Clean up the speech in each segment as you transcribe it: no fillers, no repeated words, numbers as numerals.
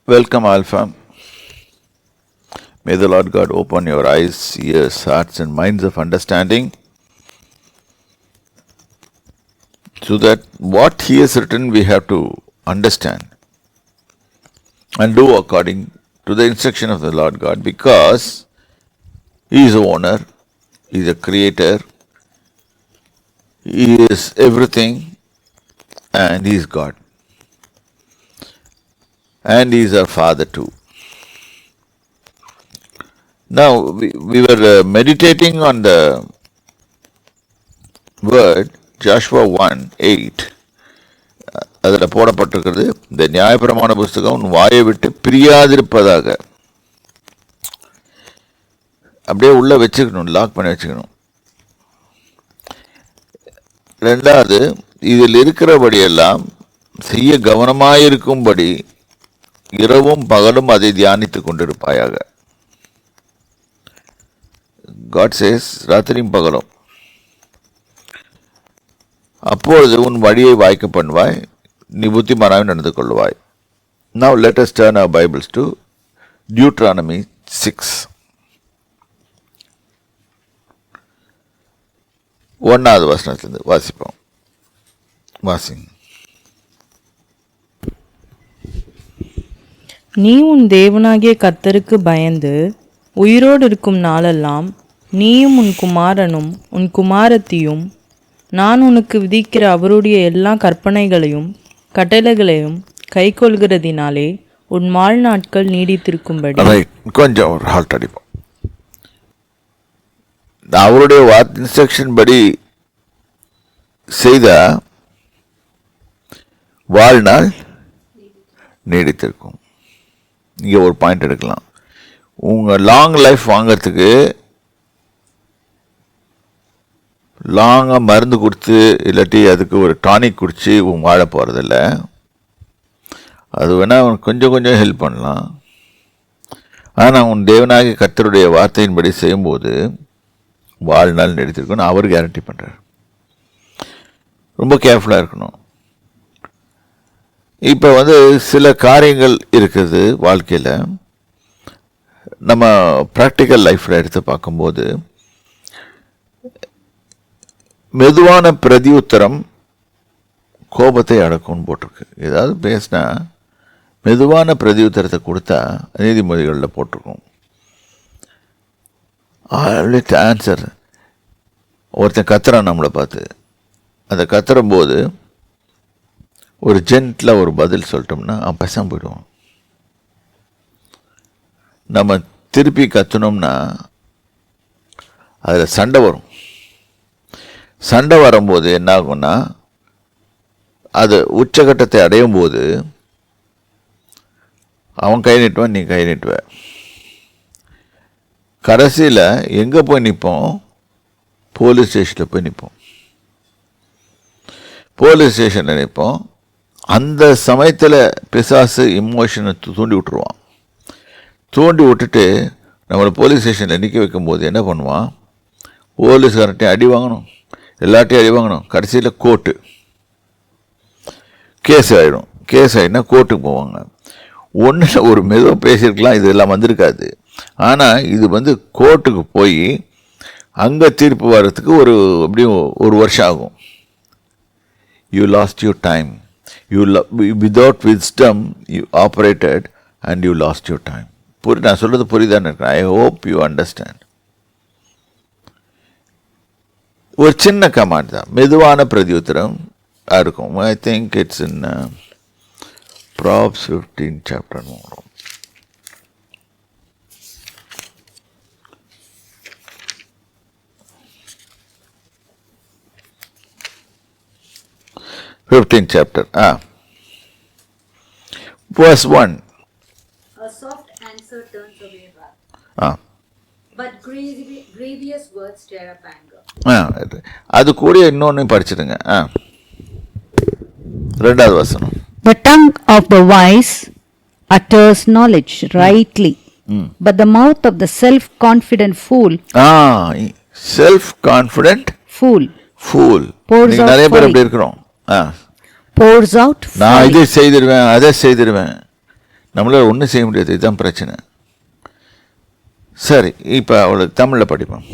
Welcome, Alpha. May the Lord God open your eyes, ears, hearts, and minds of understanding, so that what He has written we have to understand and do according to the instruction of the Lord God, because He is the owner, He is the creator, He is everything, and He is God. And He is our Father too. Now, we were meditating on the word Joshua 1:8. அதில் போடப்பட்டிருக்கிறது, இந்த நியாயப்பிரமாண புஸ்தகம் உன் வாயை விட்டு பிரியாதிருப்பதாக. அப்படியே உள்ள வச்சுக்கணும், லாக் பண்ணி வச்சுக்கணும். ரெண்டாவது, இதில் இருக்கிறபடியெல்லாம் செய்ய கவனமாயிருக்கும்படி இரவும் பகலும் அதை தியானித்து கொண்டிருப்பாயாக. God says, ராத்திரியும் பகலும். அப்பொழுது உன் வழியை வாய்க்க பண்ணுவாய், நீ புத்திமானாக நடந்து கொள்வாய். Now let us turn our Bibles to Deuteronomy 6. 1வது வசனத்திலிருந்து வாசிப்போம். வாசிங்க. நீ உன் தேவனாகிய கர்த்தருக்கு பயந்து உயிரோடு இருக்கும் நாளெல்லாம் நீயும் உன் குமாரனும் உன் குமாரத்தியும் நான் உனக்கு விதிக்கிற அவருடைய எல்லா கற்பனைகளையும் கட்டளைகளையும் கைக்கொள்கிறதினாலே உன் வாழ்நாட்கள் நீடித்திருக்கும்படி. கொஞ்சம் ஒரு ஹால்ட் அடிப்போம். அவருடைய இன்ஸ்ட்ரக்ஷன் படி செய்த வாழ்நாள் நீடித்திருக்கும். இங்கே ஒரு பாயிண்ட் எடுக்கலாம். உங்கள் லாங் லைஃப் வாங்கிறதுக்கு லாங்காக மருந்து கொடுத்து இல்லாட்டி அதுக்கு ஒரு டானிக் குடித்து வாழ போகிறதில்ல. அது வேணால் அவனுக்கு கொஞ்சம் கொஞ்சம் ஹெல்ப் பண்ணலாம். ஆனால் உன் தேவனாகிய கர்த்தருடைய வார்த்தையின்படி செய்யும்போது வாழ்நாள் நீடித்திருக்குன்னு அவர் கேரண்டி பண்ணுறார். ரொம்ப கேர்ஃபுல்லாக இருக்கணும். இப்போ சில காரியங்கள் இருக்குது வாழ்க்கையில், நம்ம ப்ராக்டிக்கல் லைஃப்பில் எடுத்து பார்க்கும்போது மெதுவான பிரதி உத்தரம் கோபத்தை அடக்கும்னு போட்டிருக்கு. ஏதாவது பேசினா மெதுவான பிரதி உத்தரத்தை கொடுத்தா நீதிமொழிகளில் போட்டிருக்கும். ஆன்சர். ஒருத்தன் கத்துறான் நம்மளை பார்த்து, அந்த கத்துறும்போது ஒரு ஜென்டில் ஒரு பதில் சொல்லிட்டோம்னா அவன் பேசாமல் போயிடுவான். நம்ம திருப்பி கத்துனோம்னா அதில் சண்டை வரும். சண்டை வரும்போது என்ன ஆகும்னா, அது உச்சகட்டத்தை அடையும் போது அவன் கை நீட்டுவான், நீ கை நீட்டுவ. கடைசியில் எங்கே போய் நிற்போம்? போலீஸ் ஸ்டேஷனில் போய் நிற்போம். போலீஸ் ஸ்டேஷனில் நிற்போம். அந்த சமயத்தில் பிசாசு இமோஷனை தூண்டி விட்டுருவான். தூண்டி விட்டுட்டு நம்மளை போலீஸ் ஸ்டேஷனில் நிற்க வைக்கும்போது என்ன பண்ணுவான்? போலீஸ்காரட்டையும் அடி வாங்கணும், எல்லாட்டையும் அடி வாங்கணும். கடைசியில் கோர்ட்டு கேஸ் ஆகிடும். கேஸ் ஆகிடுனா கோர்ட்டுக்கு போவாங்க. ஒன்றில் ஒரு மெதுவாக பேசியிருக்கலாம், இது எல்லாம் வந்திருக்காது. ஆனால் இது கோர்ட்டுக்கு போய் அங்கே தீர்ப்பு வர்றதுக்கு எப்படியும் ஒரு வருஷம் ஆகும். You lost your time. Without wisdom you operated and you lost your time. நான் சொல்றது புரியுதான்னு இருக்கேன். I hope you understand. ஒரு சின்ன கமாண்ட் தான், மெதுவான பிரதி உத்தரம் இருக்கும். I think it's in Proverbs 15 chapter 15th chapter. Verse 1. A soft answer turns away wrath, but grievous words stir up anger. அது கூட இன்னொன்று படிச்சிடுங்க. 2வது வசனம். The tongue of the wise utters knowledge rightly, but the mouth of the self-confident fool. Self-confident fool. நீங்க நிறைய பேர் அப்படி இருக்கிறோம். Pours out. நான் இதை செய்திருவேன், அதை செய்திருவேன். நம்மளால் ஒன்றும் செய்ய முடியாது. இதுதான் பிரச்சனை. சரி, இப்போ அவளை தமிழில் படிப்போம்.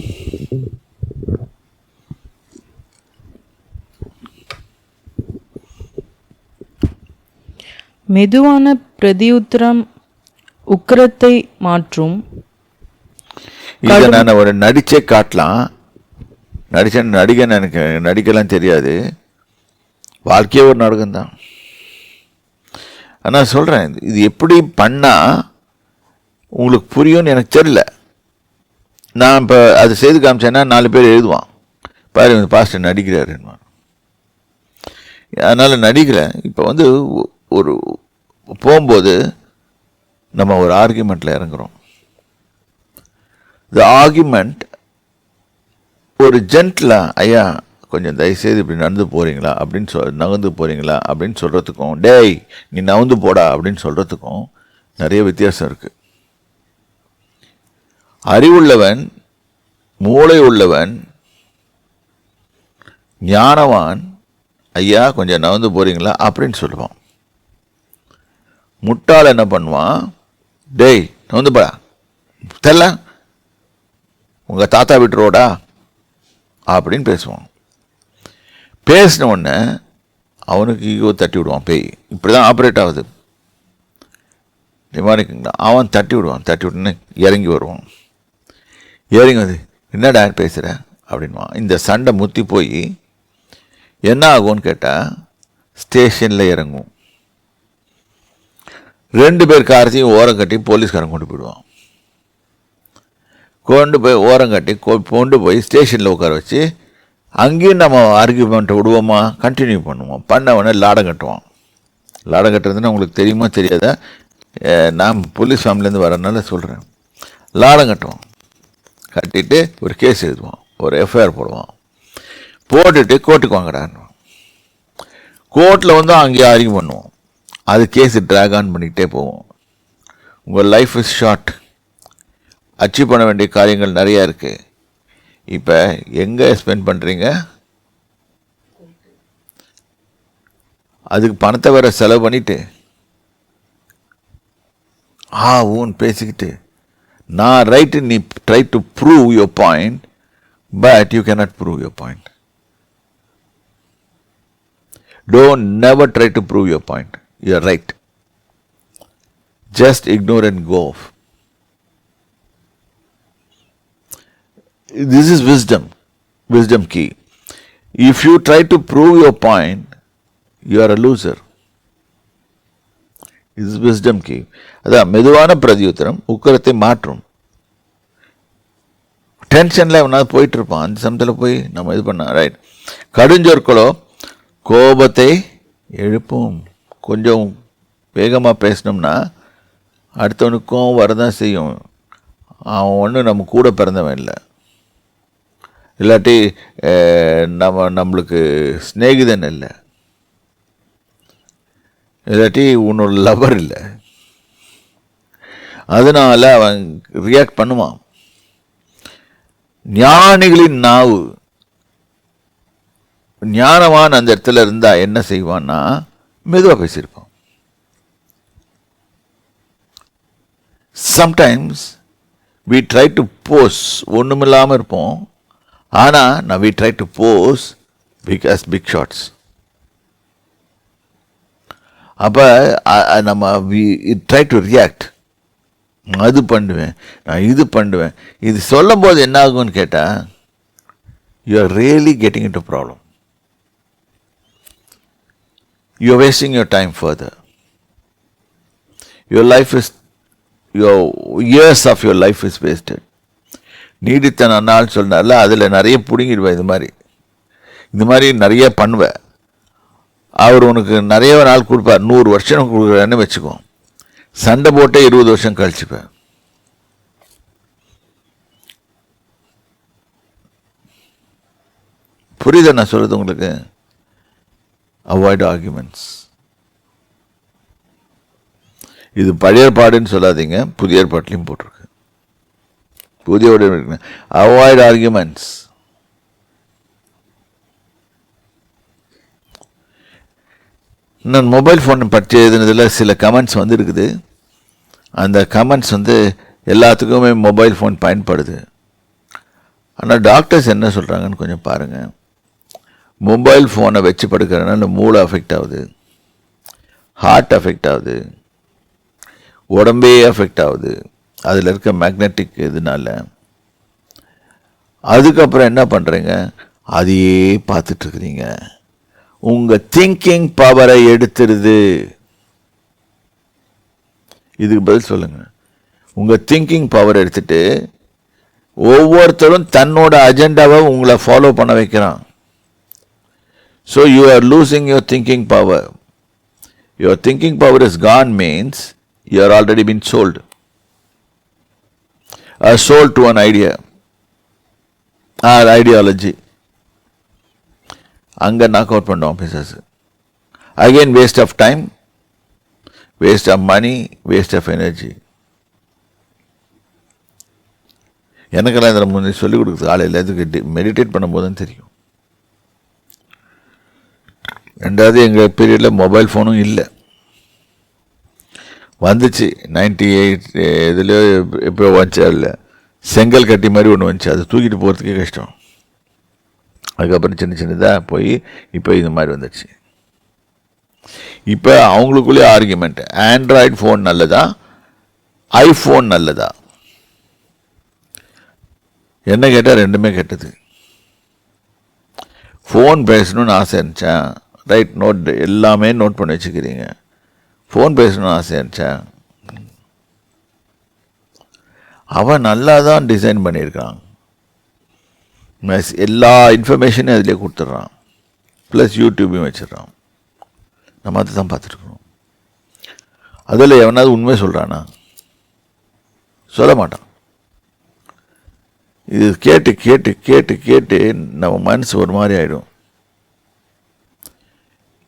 மெதுவான பிரதியுத்தரம் உக்கிரத்தை மாற்றும். இதை நான் ஒரு நடிச்சே காட்டலாம். நடிகன் எனக்கு நடிக்கலாம் தெரியாது. வாழ்க்கையே ஒரு நாடகம்தான். ஆனால் சொல்கிறேன், இது எப்படி பண்ணால் உங்களுக்கு புரியும்னு எனக்கு தெரியல. நான் இப்போ அது செய்து காமிச்சேன்னா 4 பேர் எழுதுவான், பாரு இந்த பாஸ்டர் நடிக்கிறாருன்னு. அதனால் நடிக்கிறேன். இப்போ வந்து ஒரு போகும்போது நம்ம ஒரு ஆர்கியூமெண்ட்டில் இறங்குறோம். இந்த ஆர்கியூமெண்ட் ஒரு ஜென்டிலாக, ஐயா கொஞ்சம் தயவுசெய்து இப்படி நடந்து போகிறீங்களா அப்படின்னு நகர்ந்து போகிறீங்களா அப்படின்னு சொல்கிறதுக்கும், டேய் நீ நகர்ந்து போடா அப்படின்னு சொல்கிறதுக்கும் நிறைய வித்தியாசம் இருக்குது. அறிவுள்ளவன், மூளை உள்ளவன், ஞானவான் ஐயா கொஞ்சம் நகர்ந்து போகிறீங்களா அப்படின்னு சொல்லுவான். முட்டாள் என்ன பண்ணுவான், டேய் நகர்ந்து போடா, தெரியல உங்கள் தாத்தா வீட்டு ரோடா அப்படின்னு பேசுவான். பேசின உடனே அவனுக்கு ஈகோ தட்டி விடுவான். பேய் இப்படி தான் ஆப்ரேட் ஆகுது. நிமானிக்குங்களா, அவன் தட்டி விடுவான். தட்டி விட்டுன்னு இறங்கி வருவான். இறங்கி வந்து என்னடா பேசுகிற அப்படின்வான். இந்த சண்டை முத்தி போய் என்ன ஆகும்னு கேட்டால் ஸ்டேஷனில் இறங்கும். 2 பேர் காரத்தையும் ஓரம் கட்டி போலீஸ்காரன் கொண்டு போயிடுவான். கொண்டு போய் ஓரம் கட்டி கொண்டு போய் ஸ்டேஷனில் உட்கார வச்சு அங்கேயும் நம்ம ஆர்கியூமெண்ட்டை விடுவோமா, கண்டினியூ பண்ணுவோம். பண்ணவொடனே லாடம் கட்டுவான். லாடம் கட்டுறதுன்னு உங்களுக்கு தெரியுமா தெரியாதா? நான் போலீஸ் ஃபேமிலிலேருந்து வரனால சொல்கிறேன். லாடம் கட்டுவான். கட்டிட்டு ஒரு கேஸ் எழுதுவான், ஒரு எஃப்ஐஆர் போடுவான். போட்டுட்டு கோர்ட்டுக்கு வாங்கடான்னு. கோர்ட்டில் வந்து அங்கேயே ஆர்கியூ பண்ணுவோம். அது கேஸ் ட்ராக் ஆன் பண்ணிக்கிட்டே போவோம். உங்கள் லைஃப் இஸ் ஷார்ட். அச்சீவ் பண்ண வேண்டிய காரியங்கள் நிறையா இருக்குது. இப்போ எங்கே ஸ்பெண்ட் பண்ணுறீங்க? அதுக்கு பணத்தை வேறு செலவு பண்ணிவிட்டு ஊன்னு பேசிக்கிட்டு நான் ரைட்டு, நீ try to prove your point, but you cannot prove your point. Don't never try to prove your point. You are right. Just ignore and go off. This is wisdom. Wisdom key. If you try to prove your point, you are a loser. This is wisdom key. அதான் மெதுவான பிரதியுத்தரம் உக்கரத்தை மாற்றும். டென்ஷனில் அவனால் போயிட்டு இருப்பான். அந்த சமயத்தில் போய் நம்ம இது பண்ண ரைட். கடுஞ்சொற்களோ கோபத்தை எழுப்பும். கொஞ்சம் வேகமாக பேசினோம்னா அடுத்தவனுக்கும் வரதான் செய்யும். அவன் ஒன்றும் நம்ம கூட பிறந்தவன் இல்லை, இல்லாட்டி நம்மளுக்கு ஸ்நேகிதன் இல்லை, இல்லாட்டி உன்னோட லவர் இல்லை. அதனால் அவன் ரியாக்ட் பண்ணுவான். ஞானிகளின் நாவு, ஞானவான் அந்த இடத்துல இருந்தா என்ன செய்வான்னா மெதுவாக பேசியிருப்பான். Sometimes we try to pose ஒன்றுமில்லாமல் இருப்போம். ஆனால் we try to pose as big shots. அப்போ நம்ம we try to react. அது பண்ணுவேன், நான் இது பண்ணுவேன். இது சொல்லும் போது என்ன ஆகும்னு கேட்டால் you are really getting into a problem. You are wasting your time further. Your years of your life is wasted. நீடித்த நாள் சொன்னால அதில் நிறைய பிடுங்கிடுவேன். இது மாதிரி நிறைய பண்ணுவேன். அவர் உனக்கு நிறைய நாள் கொடுப்பார். 100 வருஷம் கொடுக்குறேன்னு வச்சுக்கோ. சண்டை போட்டே 20 வருஷம் கழிச்சுப்பேன். புரியுதா நான் சொல்றது உங்களுக்கு? Avoid arguments. இது பழைய ஏற்பாடுன்னு சொல்லாதீங்க, புதிய ஏற்பாட்டிலையும் போட்டிருக்கு. புதிய அவாய்ட் ஆர்குமெண்ட்ஸ். நான் மொபைல் ஃபோன் பற்றி எழுதுனதில் சில கமெண்ட்ஸ் வந்துருக்குது. அந்த கமெண்ட்ஸ் வந்து எல்லாத்துக்குமே மொபைல் ஃபோன் பயன்படுது. ஆனால் டாக்டர்ஸ் என்ன சொல்கிறாங்கன்னு கொஞ்சம் பாருங்கள். மொபைல் ஃபோனை வச்சு படுக்கிறதுனால மூளை அஃபெக்ட் ஆகுது, ஹார்ட் அஃபெக்ட் ஆகுது, உடம்பே அஃபெக்ட் ஆகுது அதில் இருக்க மேக்னெட்டிக் இதனால. அதுக்கப்புறம் என்ன பண்ணுறீங்க, அதையே பார்த்துட்ருக்குறீங்க. உங்கள் திங்கிங் பவரை எடுத்துருது. இதுக்கு பதில் சொல்லுங்கள். உங்கள் திங்கிங் பவர் எடுத்துட்டு ஒவ்வொருத்தரும் தன்னோட அஜெண்டாவை உங்களை ஃபாலோ பண்ண வைக்கிறான். So you are losing your thinking power. Your thinking power is gone means you are already been sold. Sold to an idea or ideology. அங்கே நாக் அவுட் பண்ணோம் officers. Again waste of time, waste of money, waste of energy. எனக்கெல்லாம் இதில் முன்னே சொல்லிக் கொடுக்குறது ஆள் எல்லாத்துக்கு meditate பண்ணும்போது தான் தெரியும். ரெண்டாவது, எங்கள் பீரியடில் மொபைல் ஃபோனும் இல்லை. வந்துச்சு 98 இதுலேயோ எப்போ வந்துச்சா இல்லை, செங்கல் கட்டி மாதிரி ஒன்று வந்துச்சு. அது தூக்கிட்டு போகிறதுக்கே கஷ்டம். அதுக்கப்புறம் சின்ன சின்னதாக போய் இப்போ இது மாதிரி வந்துடுச்சு. இப்போ அவங்களுக்குள்ளே ஆர்கியூமெண்ட், ஆண்ட்ராய்டு ஃபோன் நல்லதா ஐஃபோன் நல்லதா? என்ன கேட்டால் ரெண்டுமே கெட்டது. ஃபோன் பேசணும்னு ஆசை இருந்துச்சா, ரைட், நோட் எல்லாமே நோட் பண்ணி வச்சுக்கிறீங்க. ஃபோன் பேசணும்னு ஆசை இருந்துச்சா, அவன் நல்லா தான் டிசைன் பண்ணியிருக்கான். எல்லா இன்ஃபர்மேஷனையும் அதிலே கொடுத்துட்றான், ப்ளஸ் யூடியூபையும் வச்சிடறான். நம்ம அதை தான் பார்த்துட்ருக்கோம். அதில் எவனாவது உண்மை சொல்கிறானா? சொல்ல மாட்டான். இது கேட்டு கேட்டு கேட்டு கேட்டு நம்ம மனசு ஒரு மாதிரி ஆகிடும்.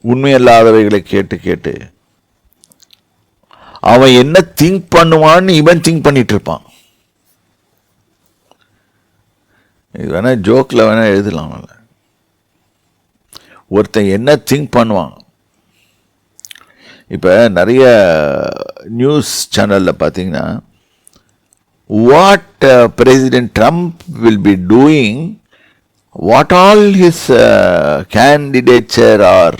உண்மையில்லாதவைகளை கேட்டு கேட்டு அவன் என்ன திங்க் பண்ணுவான்னு இவன் திங்க் பண்ணிட்டு இருப்பான். இது வேணா ஜோக்கில் வேணா எழுதலாம். ஒருத்தன் என்ன திங்க் பண்ணுவான். இப்போ நிறைய நியூஸ் சேனலில் பார்த்தீங்கன்னா, what President Trump will be doing, what all his candidature are,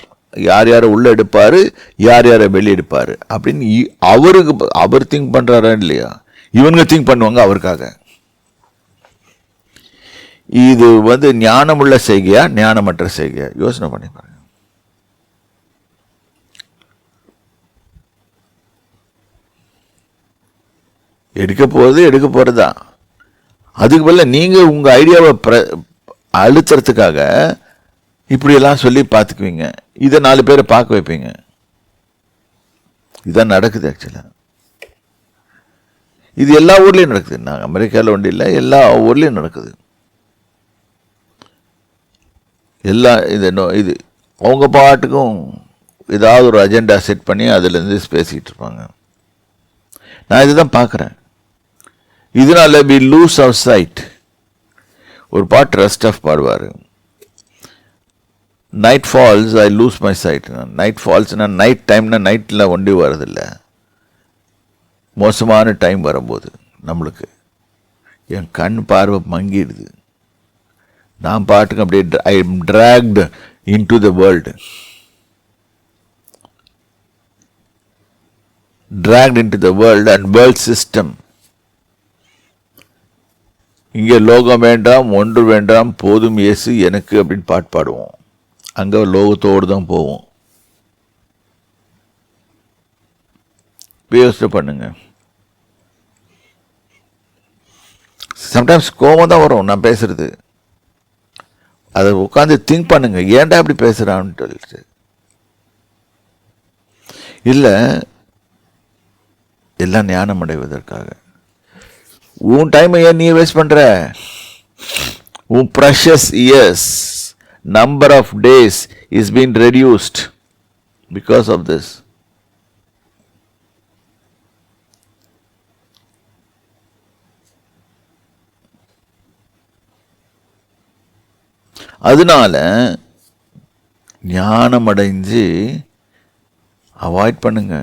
யார் யாரை உள்ளே எடுப்பார், யார் யாரை வெளியே எடுப்பார் அப்படின்னு அவர் திங்க் பண்ணுறாரா இல்லையா? இவங்க திங்க் பண்ணுவாங்க அவருக்காக. இது வந்து ஞானமுள்ள செய்கையா ஞானமற்ற செய்கையா? யோசனை பண்ணி பாருங்க. எடுக்க போகிறது தான். அதுக்கு பதிலா நீங்கள் உங்கள் ஐடியாவை அழுத்துறதுக்காக இப்படியெல்லாம் சொல்லி பார்த்துக்குவீங்க. இதை 4 பேரை பார்க்க வைப்பீங்க. இதுதான் நடக்குது ஆக்சுவலாக. இது எல்லா ஊர்லேயும் நடக்குது. நாங்கள் அமெரிக்காவில் ஒன்றும் இல்லை, எல்லா ஊர்லேயும் நடக்குது. இது அவங்க பாட்டுக்கும் ஏதாவது ஒரு அஜெண்டா செட் பண்ணி அதுலேருந்து பேசிக்கிட்டு இருப்பாங்க. நான் இதுதான் பார்க்குறேன். இதனால we lose our sight. ஒரு பாட்டு ரஸ்டஃப் பாடுவார், night falls I lose my sight. Night ஃபால்ஸ்னா நைட் டைம்னா நைட்டில் ஒண்டி வரதில்லை, மோசமான டைம் வரும்போது நம்மளுக்கு என் கண் பார்வை மங்கிடுது. நான் பாட்டுக்கு அப்படியே I am tracked into the world, dragged into the world and world system. இங்கே லோகம் வேண்டாம், ஒன்று வேண்டாம், போதும் இயேசு எனக்கு அப்படின்னு பாட்டு பாடுவோம். அங்கே லோகத்தோடு தான் போவோம். யோசனை பண்ணுங்க. சம்டைம்ஸ் கோபம் தான் வரும் நான் பேசுறது. அதை உட்காந்து திங்க் பண்ணுங்க, ஏன்டா இப்படி பேசுறான்னு சொல்லிட்டு. இல்லை, எல்லாம் ஞானம் அடைவதற்காக. உன் டைமை ஏன் நீ வேஸ்ட் பண்ற? உன் precious years, number of days is been reduced because of this. அதனால ஞானம் அடைஞ்சு அவாய்ட் பண்ணுங்க.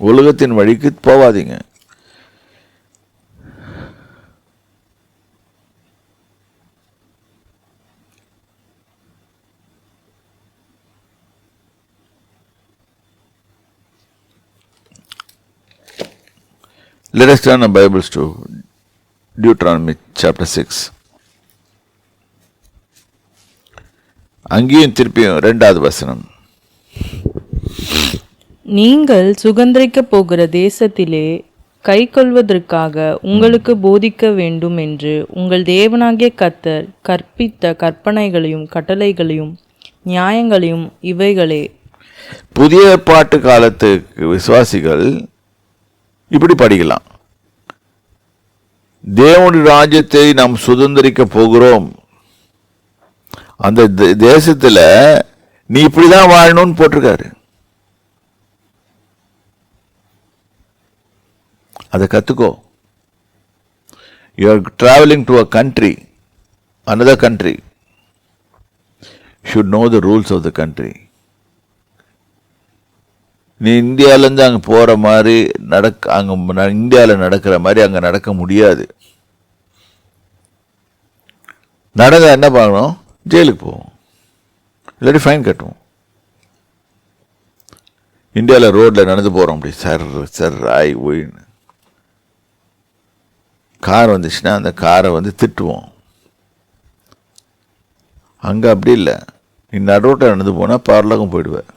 உலகத்தின் வழிக்கு போவாதீங்க. Let us turn our Bibles to Deuteronomy chapter 6. அங்கேயும் திருப்பியும் 2வது வசனம். நீங்கள் சுதந்தரிக்கப் போகிற தேசத்திலே கைக்கொள்வதற்காக உங்களுக்கு போதிக்க வேண்டும் என்று உங்கள் தேவனாகிய கர்த்தர் கற்பித்த கற்பனைகளையும் கட்டளைகளையும் நியாயங்களையும் இவைகளே. புதிய ஏற்பாட்டு காலத்துக்கு விசுவாசிகள் இப்படி படிக்கலாம். தேவனுடைய ராஜ்யத்தை நாம் சுதந்தரிக்க போகிறோம், அந்த தேசத்துல நீ இப்படிதான் வாழணும்னு போட்டிருக்காரு. அதை கத்துக்கோ. You are travelling to a country, another country, should know the rules of the country. நீ இந்தியாவிலேருந்து அங்கே போகிற மாதிரி அங்கே இந்தியாவில் நடக்கிற மாதிரி அங்கே நடக்க முடியாது. நடந்தா என்ன பண்ணணும்? ஜெயிலுக்கு போவோம், இல்லாட்டி ஃபைன் கட்டுவோம். இந்தியாவில் ரோட்டில் நடந்து போகிறோம், அப்படி சர் சர் ஆய் ஒயின்னு கார் வந்துச்சுன்னா அந்த காரை திட்டுவோம். அங்கே அப்படி இல்லை. நீ நடுரோட்டில் நடந்து போனால் பரலோகம் போயிடுவேன்.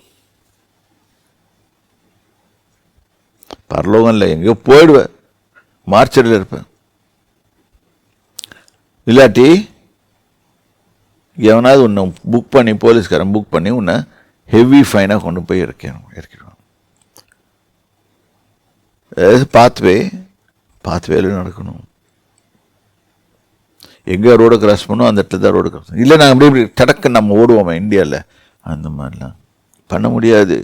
பரலோகம் இல்லை, எங்கேயோ போயிடுவேன், மார்ச்சரில் இருப்பேன். இல்லாட்டி எவனாவது உன்னை புக் பண்ணி, போலீஸ்காரன் புக் பண்ணி உன்னை ஹெவி ஃபைனாக கொண்டு போய் இறக்கிடுவான். அதாவது பாத்வேல நடக்கணும். எங்கே ரோடு கிராஸ் பண்ணணும் அந்த இடத்துல தான் ரோடு கிராஸ். இல்லை நாங்கள் அப்படி இப்படி டடக்கு நம்ம ஓடுவோம் இந்தியாவில், அந்த மாதிரிலாம் பண்ண முடியாது.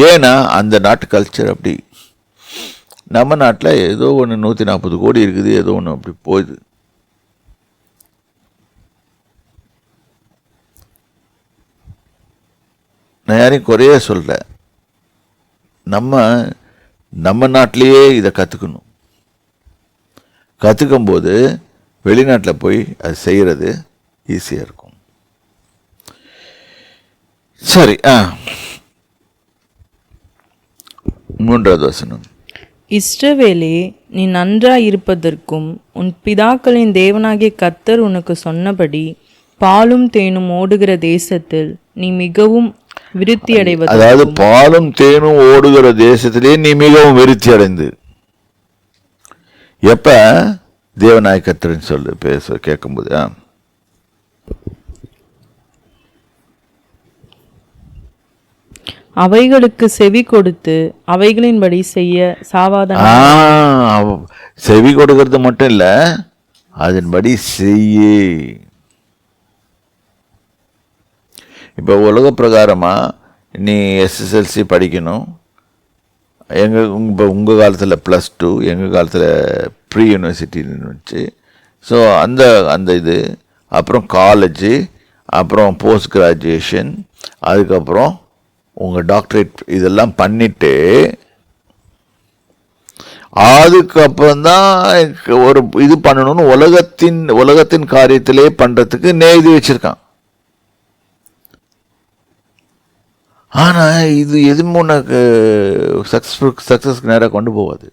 ஏன்னா அந்த நாட்டு கல்ச்சர் அப்படி. நம்ம நாட்டில் ஏதோ ஒன்று 140 கோடி இருக்குது, ஏதோ ஒன்று அப்படி போகுது. நான் யாரையும் குறைய சொல்கிறேன். நம்ம நாட்டிலேயே இதை கற்றுக்கணும். கற்றுக்கும்போது வெளிநாட்டில் போய் அது செய்கிறது ஈஸியாக இருக்கும். சரி, 3வது வசனம். இஸ்ரவேலே, நீ நன்றாயிருப்பதற்கும் உன் பிதாக்களின் தேவனாகிய கர்த்தர் உனக்கு சொன்னபடி பாலும் தேனும் ஓடுகிற தேசத்தில் நீ மிகவும் விருத்தி அடைவது. அதாவது பாலும் தேனும் ஓடுகிற தேசத்திலே நீ மிகவும் விருத்தி அடைந்து. எப்ப தேவனாய் கர்த்தர்னு சொல்லு பேச கேட்கும்போது, அவைகளுக்கு செவி கொடுத்து அவைகளின்படி செய்ய சாவாதன. செவி கொடுக்கறது மட்டும் இல்ல, அதன்படி செய்ய. இப்போ உலக பிரகாரமா நீ எஸ்எஸ்எல்சி படிக்கணும். இப்போ உங்கள் காலத்தில் +2, எங்கள் காலத்தில் ப்ரீ யூனிவர்சிட்டின்னு வச்சு. ஸோ அந்த இது, அப்புறம் காலேஜு, அப்புறம் போஸ்ட் கிராஜுவேஷன், அதுக்கப்புறம் உங்கள் டாக்டரேட், இதெல்லாம் பண்ணிவிட்டு அதுக்கப்புறம்தான் ஒரு இது பண்ணணும்னு உலகத்தின் காரியத்திலே பண்ணுறதுக்கு இது வச்சுருக்கான். ஆனால் இது எதுவும் உனக்கு சக்ஸஸ்க்கு நேராக கொண்டு போகாது.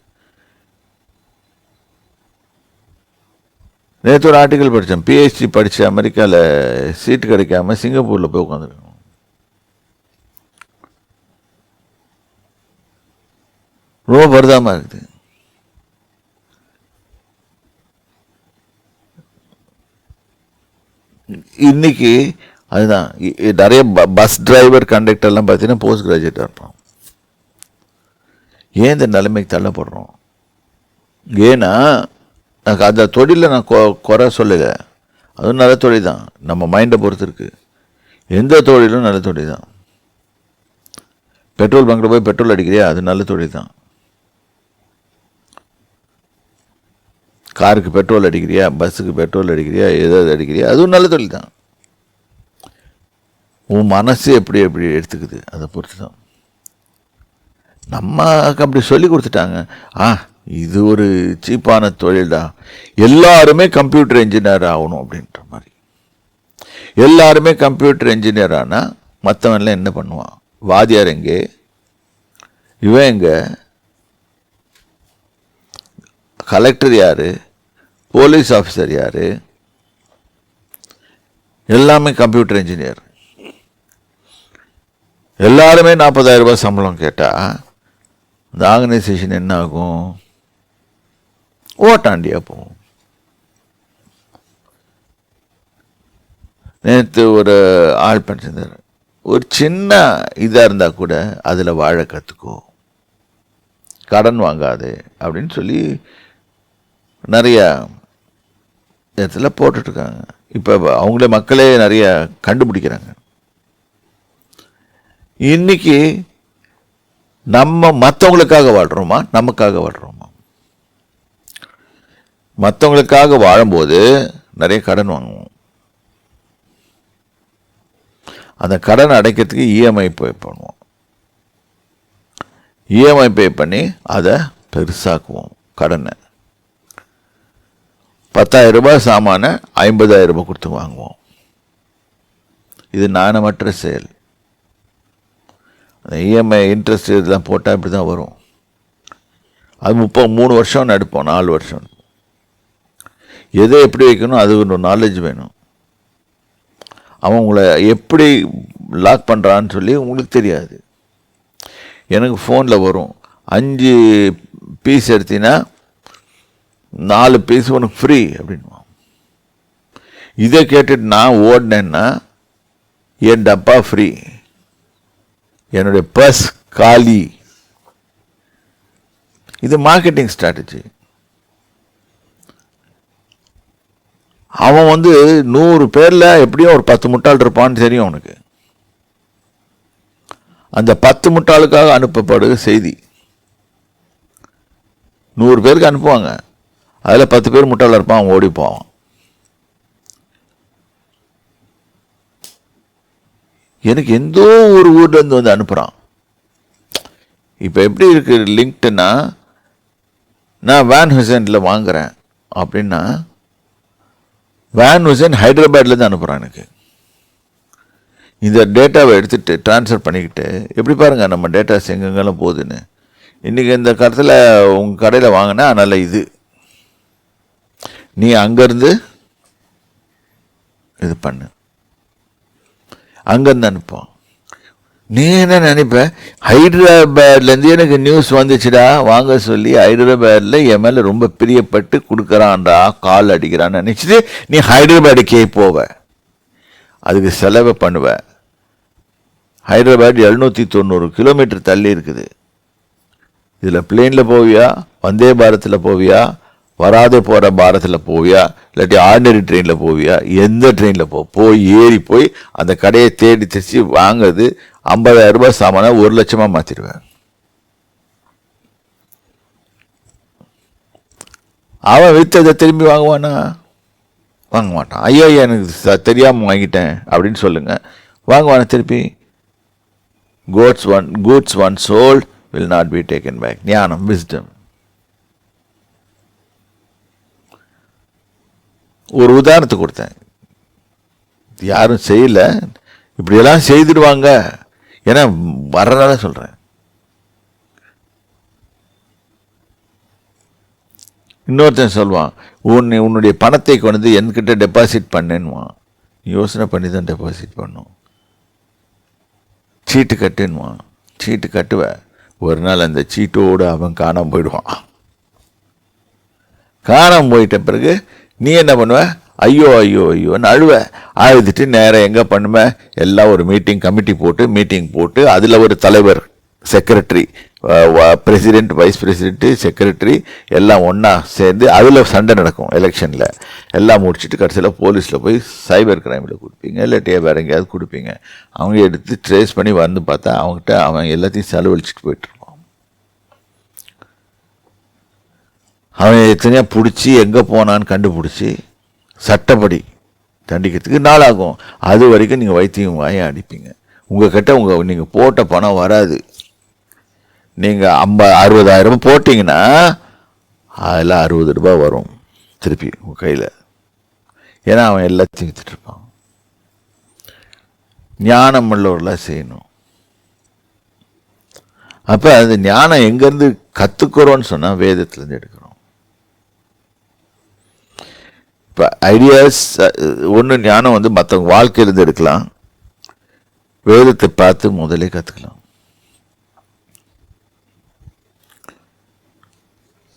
நேற்று ஒரு ஆர்டிக்கல் படித்தேன். PhD படித்து அமெரிக்காவில் சீட்டு கிடைக்காம சிங்கப்பூரில் போய் உட்காந்துருக்கோம். ரொம்ப பரிதாபமாக இருக்குது. இன்னைக்கு அதுதான் நிறைய பஸ் டிரைவர் கண்டக்டர்லாம் பார்த்தீங்கன்னா போஸ்ட் கிராஜுவேட்டாக இருப்பான். ஏன் இந்த நிலைமைக்கு தள்ளப்படுறோம்? ஏன்னா அந்த தொழிலில் நான் குறை சொல்லலை, அதுவும் நல்ல தொழில் தான். நம்ம மைண்டை பொறுத்து இருக்குது. எந்த தொழிலும் நல்ல தொழில் தான். பெட்ரோல் பங்கில் போய் பெட்ரோல் அடிக்கிறியா, அது நல்ல தொழில் தான். காருக்கு பெட்ரோல் அடிக்கிறியா, பஸ்ஸுக்கு பெட்ரோல் அடிக்கிறியா, ஏதாவது அடிக்கிறியா, அதுவும் நல்ல தொழில் தான். உன் மனசு எப்படி எடுத்துக்குது அதை பொறுத்து தான். நமக்கு அப்படி சொல்லி கொடுத்துட்டாங்க. இது ஒரு சீப்பான தொழில் தான், எல்லாருமே கம்ப்யூட்டர் இன்ஜினியர் ஆகணும் அப்படின்ற மாதிரி. எல்லாருமே கம்ப்யூட்டர் இன்ஜினியர் ஆனால் மற்றவன்லாம் என்ன பண்ணுவான்? வாத்தியார் எங்கே, இவன் எங்கே, கலெக்டர் யார், போலீஸ் ஆஃபீஸர் யார், எல்லாமே கம்ப்யூட்டர் இன்ஜினியர். எல்லாருமே 40,000 ரூபாய் சம்பளம் கேட்டால் இந்த ஆர்கனைசேஷன் என்ன ஆகும்? ஓட்டாண்டியாக போகும். நேற்று ஒரு ஆள் பண்ணிருந்தார், ஒரு சின்ன இதாக இருந்தால் கூட அதில் வாழ கற்றுக்கோ, கடன் வாங்காது அப்படின்னு சொல்லி நிறைய இடத்துல போட்டுட்ருக்காங்க. இப்போ அவங்களே மக்களே நிறைய கண்டுபிடிக்கிறாங்க. இன்னைக்கு நம்ம மற்றவங்களுக்காக வாழ்கிறோமா, நமக்காக வாழ்கிறோமா? மற்றவங்களுக்காக வாழும்போது நிறைய கடன் வாங்குவோம். அந்த கடன் அடைக்கிறதுக்கு இஎம்ஐ பே பண்ணுவோம். இஎம்ஐ பே பண்ணி அதை பெருசாக்குவோம். கடனை 10,000 ரூபாய் சாமான 50,000 ரூபாய் கொடுத்து வாங்குவோம். இது நாணமற்ற செயல். அந்த இஎம்ஐ இன்ட்ரெஸ்ட் இதெல்லாம் போட்டால் இப்படி தான் வரும். அது 3 வருஷம் நடுப்போம், 4 வருஷம். எதை எப்படி வைக்கணும் அது ஒரு நாலேஜ் வேணும். அவன் உங்களை எப்படி லாக் பண்ணுறான்னு சொல்லி உங்களுக்கு தெரியாது. எனக்கு ஃபோனில் வரும், 5 பீஸ் எடுத்தீங்கன்னா 4 பீஸ் உனக்கு ஃப்ரீ அப்படின்வான். இதை கேட்டுட்டு நான் ஓடினேன்னா என் டப்பா ஃப்ரீ, என்னுடைய பர்ஸ் காலி. இது மார்க்கெட்டிங் ஸ்ட்ராட்டஜி. அவன் 100 பேரில் எப்படியும் ஒரு 10 முட்டாள் இருப்பான்னு தெரியும் அவனுக்கு. அந்த 10 முட்டாளுக்காக அனுப்பப்படுகிற செய்தி 100 பேருக்கு அனுப்புவாங்க, அதில் 10 பேர் முட்டாள் இருப்பான், அவன் ஓடி போவான். எனக்கு எந்தோ ஒரு ஊர்லேருந்து அனுப்புகிறான். இப்போ எப்படி இருக்கு லிங்க்டுன்னா, நான் வேன் ஹுசேனில் வாங்குகிறேன் அப்படின்னா வேன் ஹுசேன் ஹைதராபாத்லேருந்து அனுப்புகிறான் எனக்கு. இந்த டேட்டாவை எடுத்துகிட்டு ட்ரான்ஸ்ஃபர் பண்ணிக்கிட்டு, எப்படி பாருங்கள் நம்ம டேட்டாஸ் எங்கெங்கெல்லாம் போகுதுன்னு. இன்றைக்கி இந்த கடத்தில் உங்கள் கடையில் வாங்கினா அதனால் இது நீ அங்கேருந்து இது பண்ணு, அங்கேருந்து அனுப்புவான். நீ என்ன நினைப்ப, ஹைதராபாத்லேருந்து எனக்கு நியூஸ் வந்துச்சுடா வாங்க சொல்லி, ஹைதராபாத்தில் என் மேலே ரொம்ப பிரியப்பட்டு கொடுக்குறான்டா, கால் அடிக்கிறான்னு நினச்சிட்டு நீ ஹைதராபாடுக்கே போவ, அதுக்கு செலவை பண்ணுவ. ஹைதராபாத் 790 கிலோமீட்டர் தள்ளி இருக்குது. இதில் பிளேனில் போவியா, வந்தே பாரத்தில் போவியா, வராதே போகிற பாரத்தில் போவியா, இல்லாட்டி ஆர்டினரி ட்ரெயினில் போவியா, எந்த ட்ரெயினில் போய் ஏறி போய் அந்த கடையை தேடி தைச்சி வாங்குறது 50,000 ரூபாய் சாமான 1 லட்சமாக மாற்றிடுவேன். அவன் விற்றதை திரும்பி வாங்குவானா? வாங்க மாட்டான். ஐயா எனக்கு தெரியாமல் வாங்கிட்டேன் அப்படின்னு சொல்லுங்கள், வாங்குவானா திருப்பி? goods once sold will not be taken back. ஞானம், wisdom. ஒரு உதாரணத்துக்கு கொடுத்தேன், யாரும் செய்யலை, இப்படியெல்லாம் செய்துடுவாங்க, ஏன்னா வர்றதால சொல்கிறேன். இன்னொருத்தன் சொல்லுவான், உன்னுடைய பணத்தை கொண்டு என்கிட்ட டெபாசிட் பண்ணேன்னுவான். யோசனை பண்ணி தான் டெபாசிட் பண்ணும். சீட்டு கட்டுன்னுவான். சீட்டு கட்டுவேன், ஒரு நாள் அந்த சீட்டோடு அவன் காணாமல் போயிடுவான். காணாமல் போயிட்ட பிறகு நீ என்ன பண்ணுவ? ஐயோ ஐயோ ஐயோன்னு அழுவ. அழுதுட்டு நேரம் எங்கே பண்ணுவேன்? எல்லாம் ஒரு மீட்டிங் போட்டு அதில் ஒரு தலைவர், secretary, president, vice president, secretary எல்லாம் ஒன்றா சேர்ந்து அதில் சண்டை நடக்கும். எலெக்ஷனில் எல்லாம் முடிச்சுட்டு கடைசியில் போலீஸில் போய் சைபர் கிரைமில் கொடுப்பீங்க, இல்லாட்டி வேறு எங்கேயாவது கொடுப்பீங்க. அவங்க எடுத்து ட்ரேஸ் பண்ணி வந்து பார்த்தா அவங்ககிட்ட அவன் எல்லாத்தையும் செலவழிச்சிட்டு போயிட்டுருப்பான். அவன் எத்தனையா பிடிச்சி எங்கே போனான்னு கண்டுபிடிச்சி சட்டப்படி தண்டிக்கிறதுக்கு நாளாகும். அது வரைக்கும் நீங்கள் வைத்தியம் வாய அடிப்பீங்க. உங்கள் கிட்ட நீங்கள் போட்ட பணம் வராது. நீங்கள் 60,000 போட்டிங்கன்னா அதில் 60 ரூபாய் வரும் திருப்பி உங்கள் கையில். ஏன்னா அவன் எல்லாத்தையும் வித்துட்டு இருப்பான். ஞானம் உள்ளவர்களாக செய்யணும். அப்போ அது ஞானம் எங்கேருந்து கற்றுக்கிறோன்னு சொன்னால் வேதத்துலேருந்து எடுக்கிறோம். இப்போ ஐடியாஸ் ஒன்று ஞானம் வந்து மற்றவங்க வாழ்க்கையிலேருந்து எடுக்கலாம், வேதத்தை பார்த்து முதலே கற்றுக்கலாம்.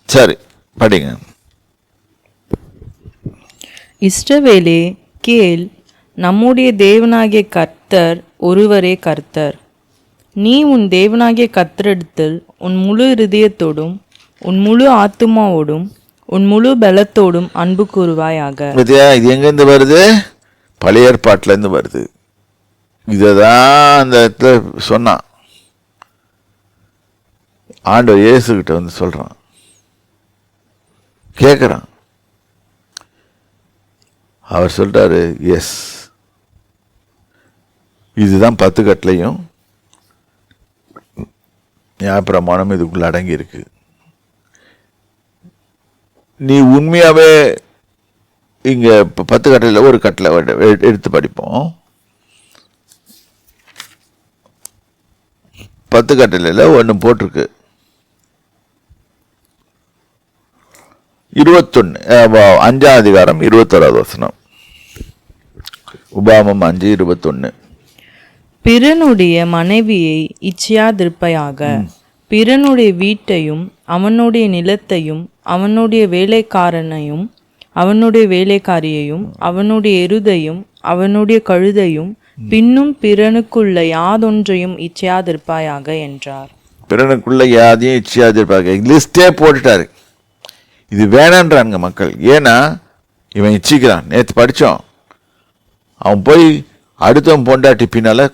சரி, படிங்க. இஸ்ரவேலே கேள், நம்முடைய தேவனாகிய கர்த்தர் ஒருவரே கர்த்தர். நீ உன் தேவனாகிய கர்த்தரிடத்தில் உன் முழு இருதயத்தோடும் உன் முழு ஆத்துமாவோடும் உன் முழு பலத்தோடும் அன்பு கூறுவாயாக. இது எங்கேருந்து வருது? பழைய ஏற்பாட்டிலேருந்து வருது. இதை தான் அந்த இடத்துல சொன்னான். ஆண்டவர் இயேசுகிட்ட வந்து சொல்கிறான், கேட்குறான். அவர் சொல்கிறாரு, எஸ், இதுதான் 10 கட்டளையும் நியாயப்பிரமாணம் இதுக்குள்ள அடங்கி இருக்கு. நீ உண்மையாகவே இங்கே 10 கட்டளையில் ஒரு கட்டளை எடுத்து படிப்போம். 10 கட்டளையில் ஒன்று போட்டிருக்கு, 21 5ஆம் அதிகாரம் 21வது வசனம். உபாகமம் 5:21. பிறனுடைய மனைவியை இச்சையாதிருப்பாயாக, பிறனுடைய வீட்டையும் அவனுடைய நிலத்தையும் அவனுடைய வேலைக்காரனையும் அவனுடைய வேலைக்காரியையும் அவனுடைய எருதையும் அவனுடைய கழுதையும் பின்னும் பிறனுக்குள்ள யாதொன்றையும் இச்சையாதிருப்பாயாக என்றார். பிறனுக்குள்ள யாதையும் இச்சையாதிருப்பாங்க. லிஸ்டே போட்டுட்டாரு. இது வேணான்றாங்க மக்கள். ஏன்னா இவன் இச்சிக்கிறான். நேற்று படித்தோம், அவன் போய் அடுத்தவன் பொண்டாட்டி பின்னால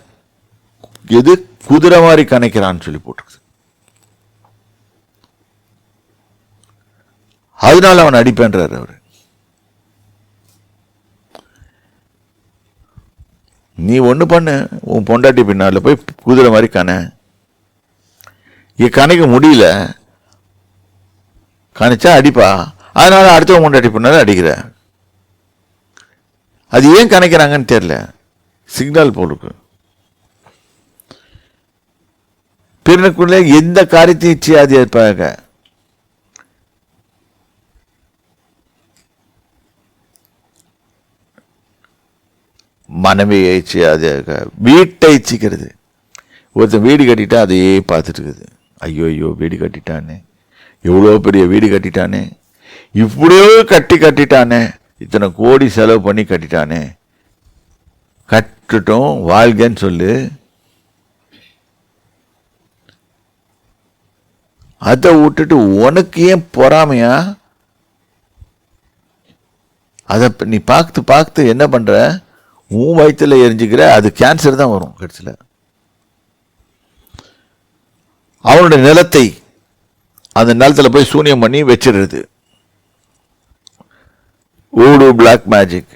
எது குதிரை மாதிரி கணக்கிறான்னு சொல்லி போட்டிருக்கு. அதனால அவன் அடிப்பேன்றாரு அவரு. நீ ஒன்று பண்ணு, உன் பொண்டாட்டி பின்னால போய் குதிரை மாதிரி கணக்க முடியல, கணிச்சா அடிப்பா. அதனால அடுத்தவன் பொண்டாட்டி பின்னால அடிக்கிற. அது ஏன் கணக்கிறாங்கன்னு தெரியல, சிக்னல் போடுக்கு. பிறனுக்குள்ளே எந்த காரியத்தையும் இச்சையாது இருப்பாங்க. மனைவியை இச்சையாது, வீட்டை இச்சிக்கிறது. ஒருத்தன் வீடு கட்டிட்டா அதையே பார்த்துட்டு இருக்குது. ஐயோ ஐயோ வீடு கட்டிட்டானே, எவ்வளோ பெரிய வீடு கட்டிட்டானே, இப்படியோ கட்டிட்டானே, இத்தனை கோடி செலவு பண்ணி கட்டிட்டானே, கட்டுட்டும் வாழ்கன்னு சொல்லு. அதை விட்டுட்டு உனக்கு ஏன் பொறாமையா? அதை நீ பார்த்து என்ன பண்ற? உன் வயிற்றுல எரிஞ்சுக்கிற. அது கேன்சர் தான் வரும் கடைசியில். அவனுடைய நிலத்தை அந்த நிலத்தில் போய் சூனியம் பண்ணி வச்சிடுறது. ஊடு, பிளாக் மேஜிக்.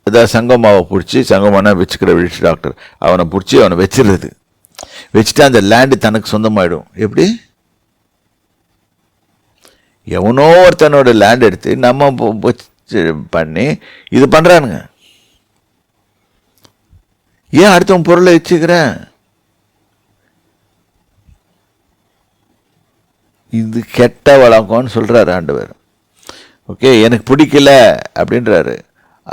ஏதாவது சங்கமாவை பிடிச்சி, சங்கமானா வச்சுக்கிற விழிச்சு டாக்டர், அவனை பிடிச்சி அவனை வச்சிடுறது. வச்சுட்டா அந்த லேண்டு தனக்கு சொந்தமாயிடும். எப்படி? எவனோ ஒருத்தனோட லேண்ட் எடுத்து நம்ம பண்ணி இது பண்ணுறானுங்க. ஏன் அடுத்தவன் பொருளை வச்சுக்கிறேன்? இது கெட்ட வழக்கம்னு சொல்கிறாரு ஆண்டவர். ஓகே, எனக்கு பிடிக்கல அப்படின்றாரு.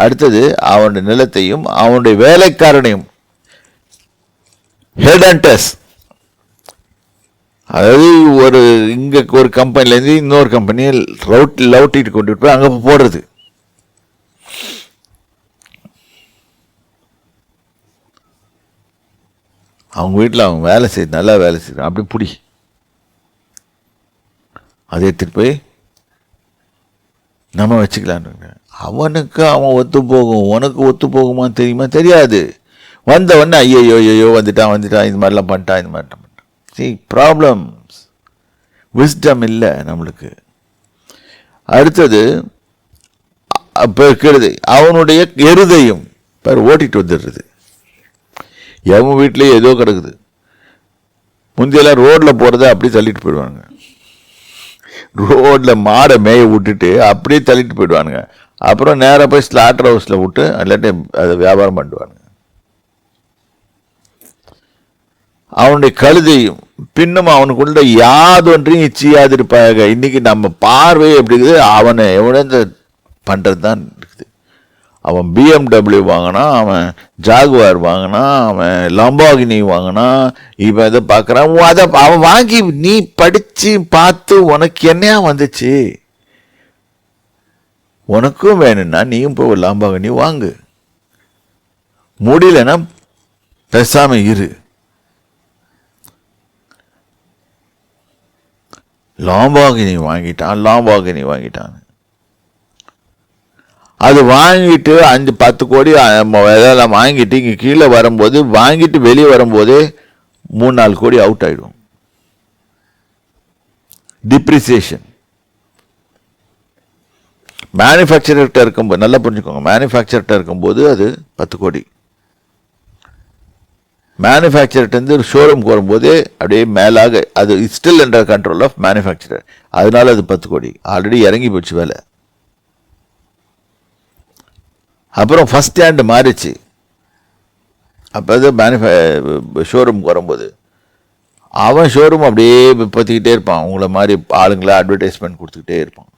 அடுத்தது அவனுடைய நிலத்தையும் அவனுடைய வேலைக்காரனையும், ஹெட் ஹண்டர்ஸ், அதாவது இங்கே ஒரு கம்பெனிலேருந்து இன்னொரு கம்பெனியை லவுட்டிட்டு கொண்டுட்டு போய் அங்கே போடுறது. அவங்க வீட்டில் அவங்க வேலை செய்யுது, நல்லா வேலை செய்யுது, அப்படி பிடி. அதை எடுத்துகிட்டு போய் நம்ம வச்சுக்கலான்னு. அவனுக்கு அவன் ஒத்து போகும், உனக்கு ஒத்து போகுமான்னு தெரியுமா? தெரியாது. வந்தவொடனே ஐயோ வந்துட்டான், இது மாதிரிலாம் பண்ணிட்டான், இது மாதிரிலாம் பண்ணிட்டான். ப்ராப்ளம்ஸ். விஸ்டம் இல்லை நம்மளுக்கு. அடுத்தது அப்போ இருக்கிறது அவனுடைய எருதையும் ஓட்டிட்டு வந்துடுறது. எவன் வீட்டிலேயே ஏதோ கிடக்குது. முந்தியெல்லாம் ரோட்டில் போகிறத அப்படியே தள்ளிட்டு போயிடுவாங்க. ரோட்டில் மாடை மேய விட்டுட்டு அப்படியே தள்ளிட்டு போயிடுவானுங்க. அப்புறம் நேராக போய் ஸ்லாட்டர் ஹவுஸில் விட்டு இல்லாட்டி அதை வியாபாரம் பண்ணிடுவானுங்க. அவனுடைய கழுதையும் பின்னும் அவனுக்குள்ள யாதொன்றையும் இச்சியாதிருப்பாங்க. இன்னைக்கு நம்ம பார்வை எப்படி இருக்குது, அவனை எவ்வளோ பண்ணுறது தான் இருக்குது. அவன் BMW வாங்கினா, அவன் ஜாகுவார் வாங்கினா, அவன் லம்பாகினி வாங்கினா, இவன் இதை பார்க்குறான். அதை அவன் வாங்கி நீ படித்து பார்த்து உனக்கு என்னையா வந்துச்சு? உனக்கும் வேணும்னா நீயும் போய் லம்பாகினி வாங்கு, முடியலன்னா பேசாம இரு. லாம்பாகினி வாங்கிட்டான். அது வாங்கிட்டு 5-10 கோடி இதெல்லாம் வாங்கிட்டு இங்கே கீழே வரும்போது, வாங்கிட்டு வெளியே வரும்போதே 3-4 கோடி அவுட் ஆகிடும். டிப்ரிசியேஷன். மேனுஃபேக்சர்கிட்ட இருக்கும்போது, நல்லா புரிஞ்சுக்கோங்க, மேனுஃபேக்சர்கிட்ட இருக்கும்போது அது 10 கோடி. மேனுஃபேக்சர்கிட்டருந்து ஷோரூம்க்கு வரும்போதே அப்படியே மேலாக அது still under control of manufacturer. அதனால அது 10 கோடி ஆல்ரெடி இறங்கி போச்சு வேலை. அப்புறம் ஃபஸ்ட் ஹேண்டு மாறிச்சு. அப்போ அது ஷோரூம்க்கு வரும்போது அவன் ஷோரூம் அப்படியே பற்றிக்கிட்டே இருப்பான். உங்களை மாதிரி ஆளுங்களை அட்வர்டைஸ்மெண்ட் கொடுத்துக்கிட்டே இருப்பான்.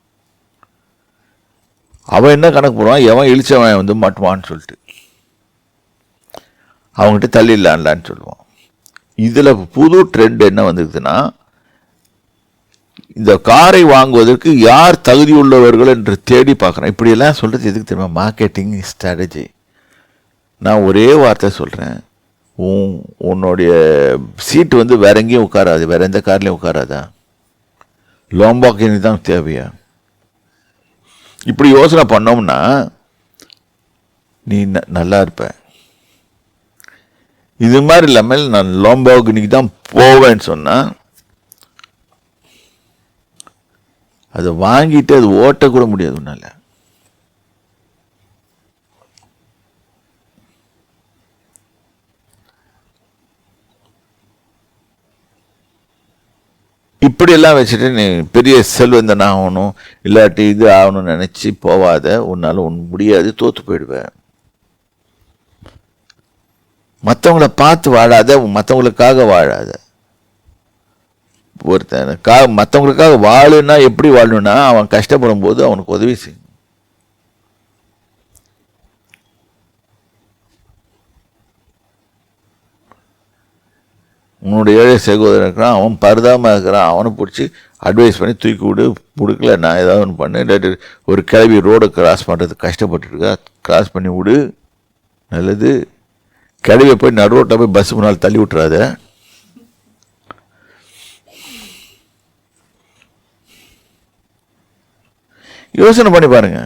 அவன் என்ன கணக்கு போடுவான், எவன் இழிச்சவன் வந்து மாட்டுவான்னு சொல்லிட்டு அவங்ககிட்ட தள்ளிடலான்னு சொல்லுவான். இதில் புது ட்ரெண்ட் என்ன வந்துருக்குதுன்னா, இந்த காரை வாங்குவதற்கு யார் தகுதி உள்ளவர்கள் என்று தேடி பார்க்குறேன். இப்படியெல்லாம் சொல்கிறது எதுக்கு தெரியுமா? Marketing strategy. நான் ஒரே வார்த்தை சொல்கிறேன், உன்னுடைய சீட்டு வந்து வேற எங்கேயும் உட்காராது, வேற எந்த கார்லையும் உட்காராதா? லோம்பாகினி தான் தேவையா? இப்படி யோசனை பண்ணோம்னா நீ நல்லா இருப்ப. இது மாதிரி இல்லாமல் நான் லாம்பாகினிக்கு தான் போவேன்னு சொன்னால் அதை வாங்கிட்டு அது ஓட்டக்கூட முடியாது உன்னால. இப்படியெல்லாம் வச்சுட்டு நீ பெரிய செல்வந்தன் ஆகணும் இல்லாட்டி இது ஆகணும்னு நினச்சி போவாத. உன்னால முடியாது, தோற்று போயிடுவேன். மற்றவங்கள பார்த்து வாழாத, மற்றவங்களுக்காக வாழாத. ஒருத்தனுக்காக மற்றவங்களுக்காக வாழுன்னா எப்படி வாழணும்னா, அவன் கஷ்டப்படும் போது அவனுக்கு உதவி செய்யணும். உன்னுடைய ஏழை சகோதரன் இருக்கிறான், அவன் பரிதாபமாக இருக்கிறான், அவனை பிடிச்சி அட்வைஸ் பண்ணி தூக்கி விடு. கொடுக்கல நான் ஏதாவது ஒன்று பண்ணு. இல்லாட்டி ஒரு கிளவி ரோடை கிராஸ் பண்ணுறதுக்கு கஷ்டப்பட்டுருக்கா, கிராஸ் பண்ணி விடு, நல்லது. கிளவியை போய் நடுரோட்டில் போய் பஸ் முன்னால் தள்ளி விட்டுறாத. யோசனை பண்ணி பாருங்க.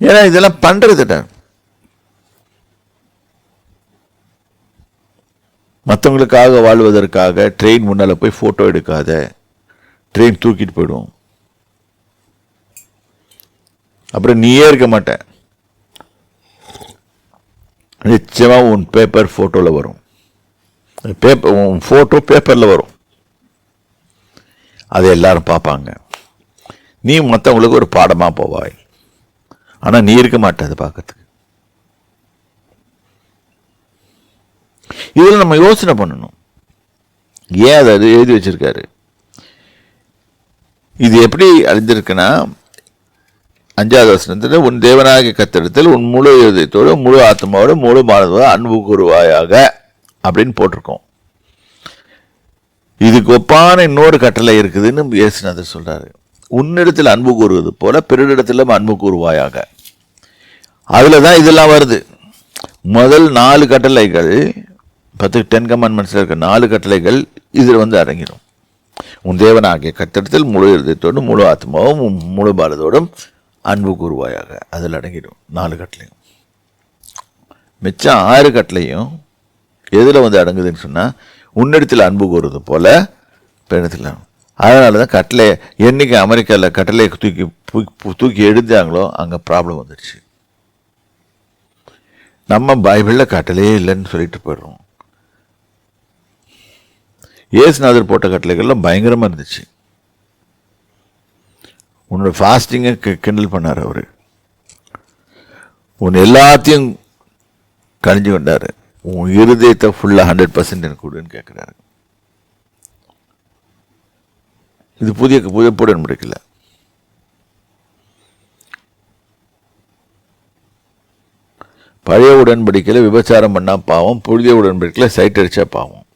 ஏன்னா இதெல்லாம் பண்றதுட்ட மற்றவங்களுக்காக வாழ்வதற்காக ட்ரெயின் முன்னால போய் போட்டோ எடுக்காத. ட்ரெயின் தூக்கிட்டு போயிடும், அப்புறம் நீயே இருக்க மாட்டேன். நிச்சயமா உன் பேப்பர் போட்டோல வரும், உன் போட்டோ பேப்பர்ல வரும். அதை எல்லாரும் பார்ப்பாங்க. நீ மற்றவங்களுக்கு ஒரு பாடமா போவாய், ஆனா நீ இருக்க மாட்ட அதை பார்க்கறதுக்கு. இதில் நம்ம யோசனை பண்ணணும், ஏன் அதை எழுதி வச்சிருக்காரு. இது எப்படி அறிந்திருக்குன்னா, 5வது வசனத்தில் உன் தேவனாகிய கர்த்தரிடத்தில் உன் முழு இதயத்தோடு முழு ஆத்மாவோடு முழு மனதோடு அன்பு கூறுவாயாக அப்படின்னு போட்டிருக்கோம். இதுக்கு ஒப்பான இன்னொரு கட்டளை இருக்குதுன்னு இயேசுநாதர் சொல்றாரு. உன்னிடத்தில் அன்பு கூறுவது போல பிறரிடத்திலும் அன்பு கூறுவாயாக. அதுல தான் இதெல்லாம் வருது. முதல் 4 கட்டளைகள் 10 கமாண்ட்மெண்ட்ஸ்ல இருக்க 4 கட்டளைகள் இதில் வந்து அடங்கிடும். உன் தேவனாகிய கர்த்தரிடத்தில் முழு இதயத்தோடும் முழு ஆத்மாவும் முழு பாரதோடும் அன்பு கூறுவாயாக, அதில் அடங்கிடும் 4 கட்டளையும். மிச்சம் 6 கட்டளையும் எதில் வந்து அடங்குதுன்னு சொன்னால், உன்னிடத்தில் அன்பு கூறுவது போல பெண்ணத்தில். அதனால தான் கட்டளை என்னைக்கு அமெரிக்காவில் கட்டளையை தூக்கி எடுத்தாங்களோ அங்கே ப்ராப்ளம் வந்துடுச்சு. நம்ம பைபிளில் கட்டளையே இல்லைன்னு சொல்லிட்டு போயிடுறோம். இயேசுநாதர் போட்ட கட்டளைகள்லாம் பயங்கரமாக இருந்துச்சு. உன்னோட ஃபாஸ்டிங்கை கிண்டல் பண்ணார் அவர். உன் எல்லாத்தையும் கழிஞ்சு கொண்டார். உன் இருதயத்தை ஃபுல்லாக 100% எனக்கு கொடுன்னு கேட்குறாரு. இது புதிய உடன்படிக்கையில. பழைய உடன்படிக்கையில் விபச்சாரம் பண்ணா பாவம், புதிய உடன்படிக்கையில் சைட் அடிச்சா பாவம்.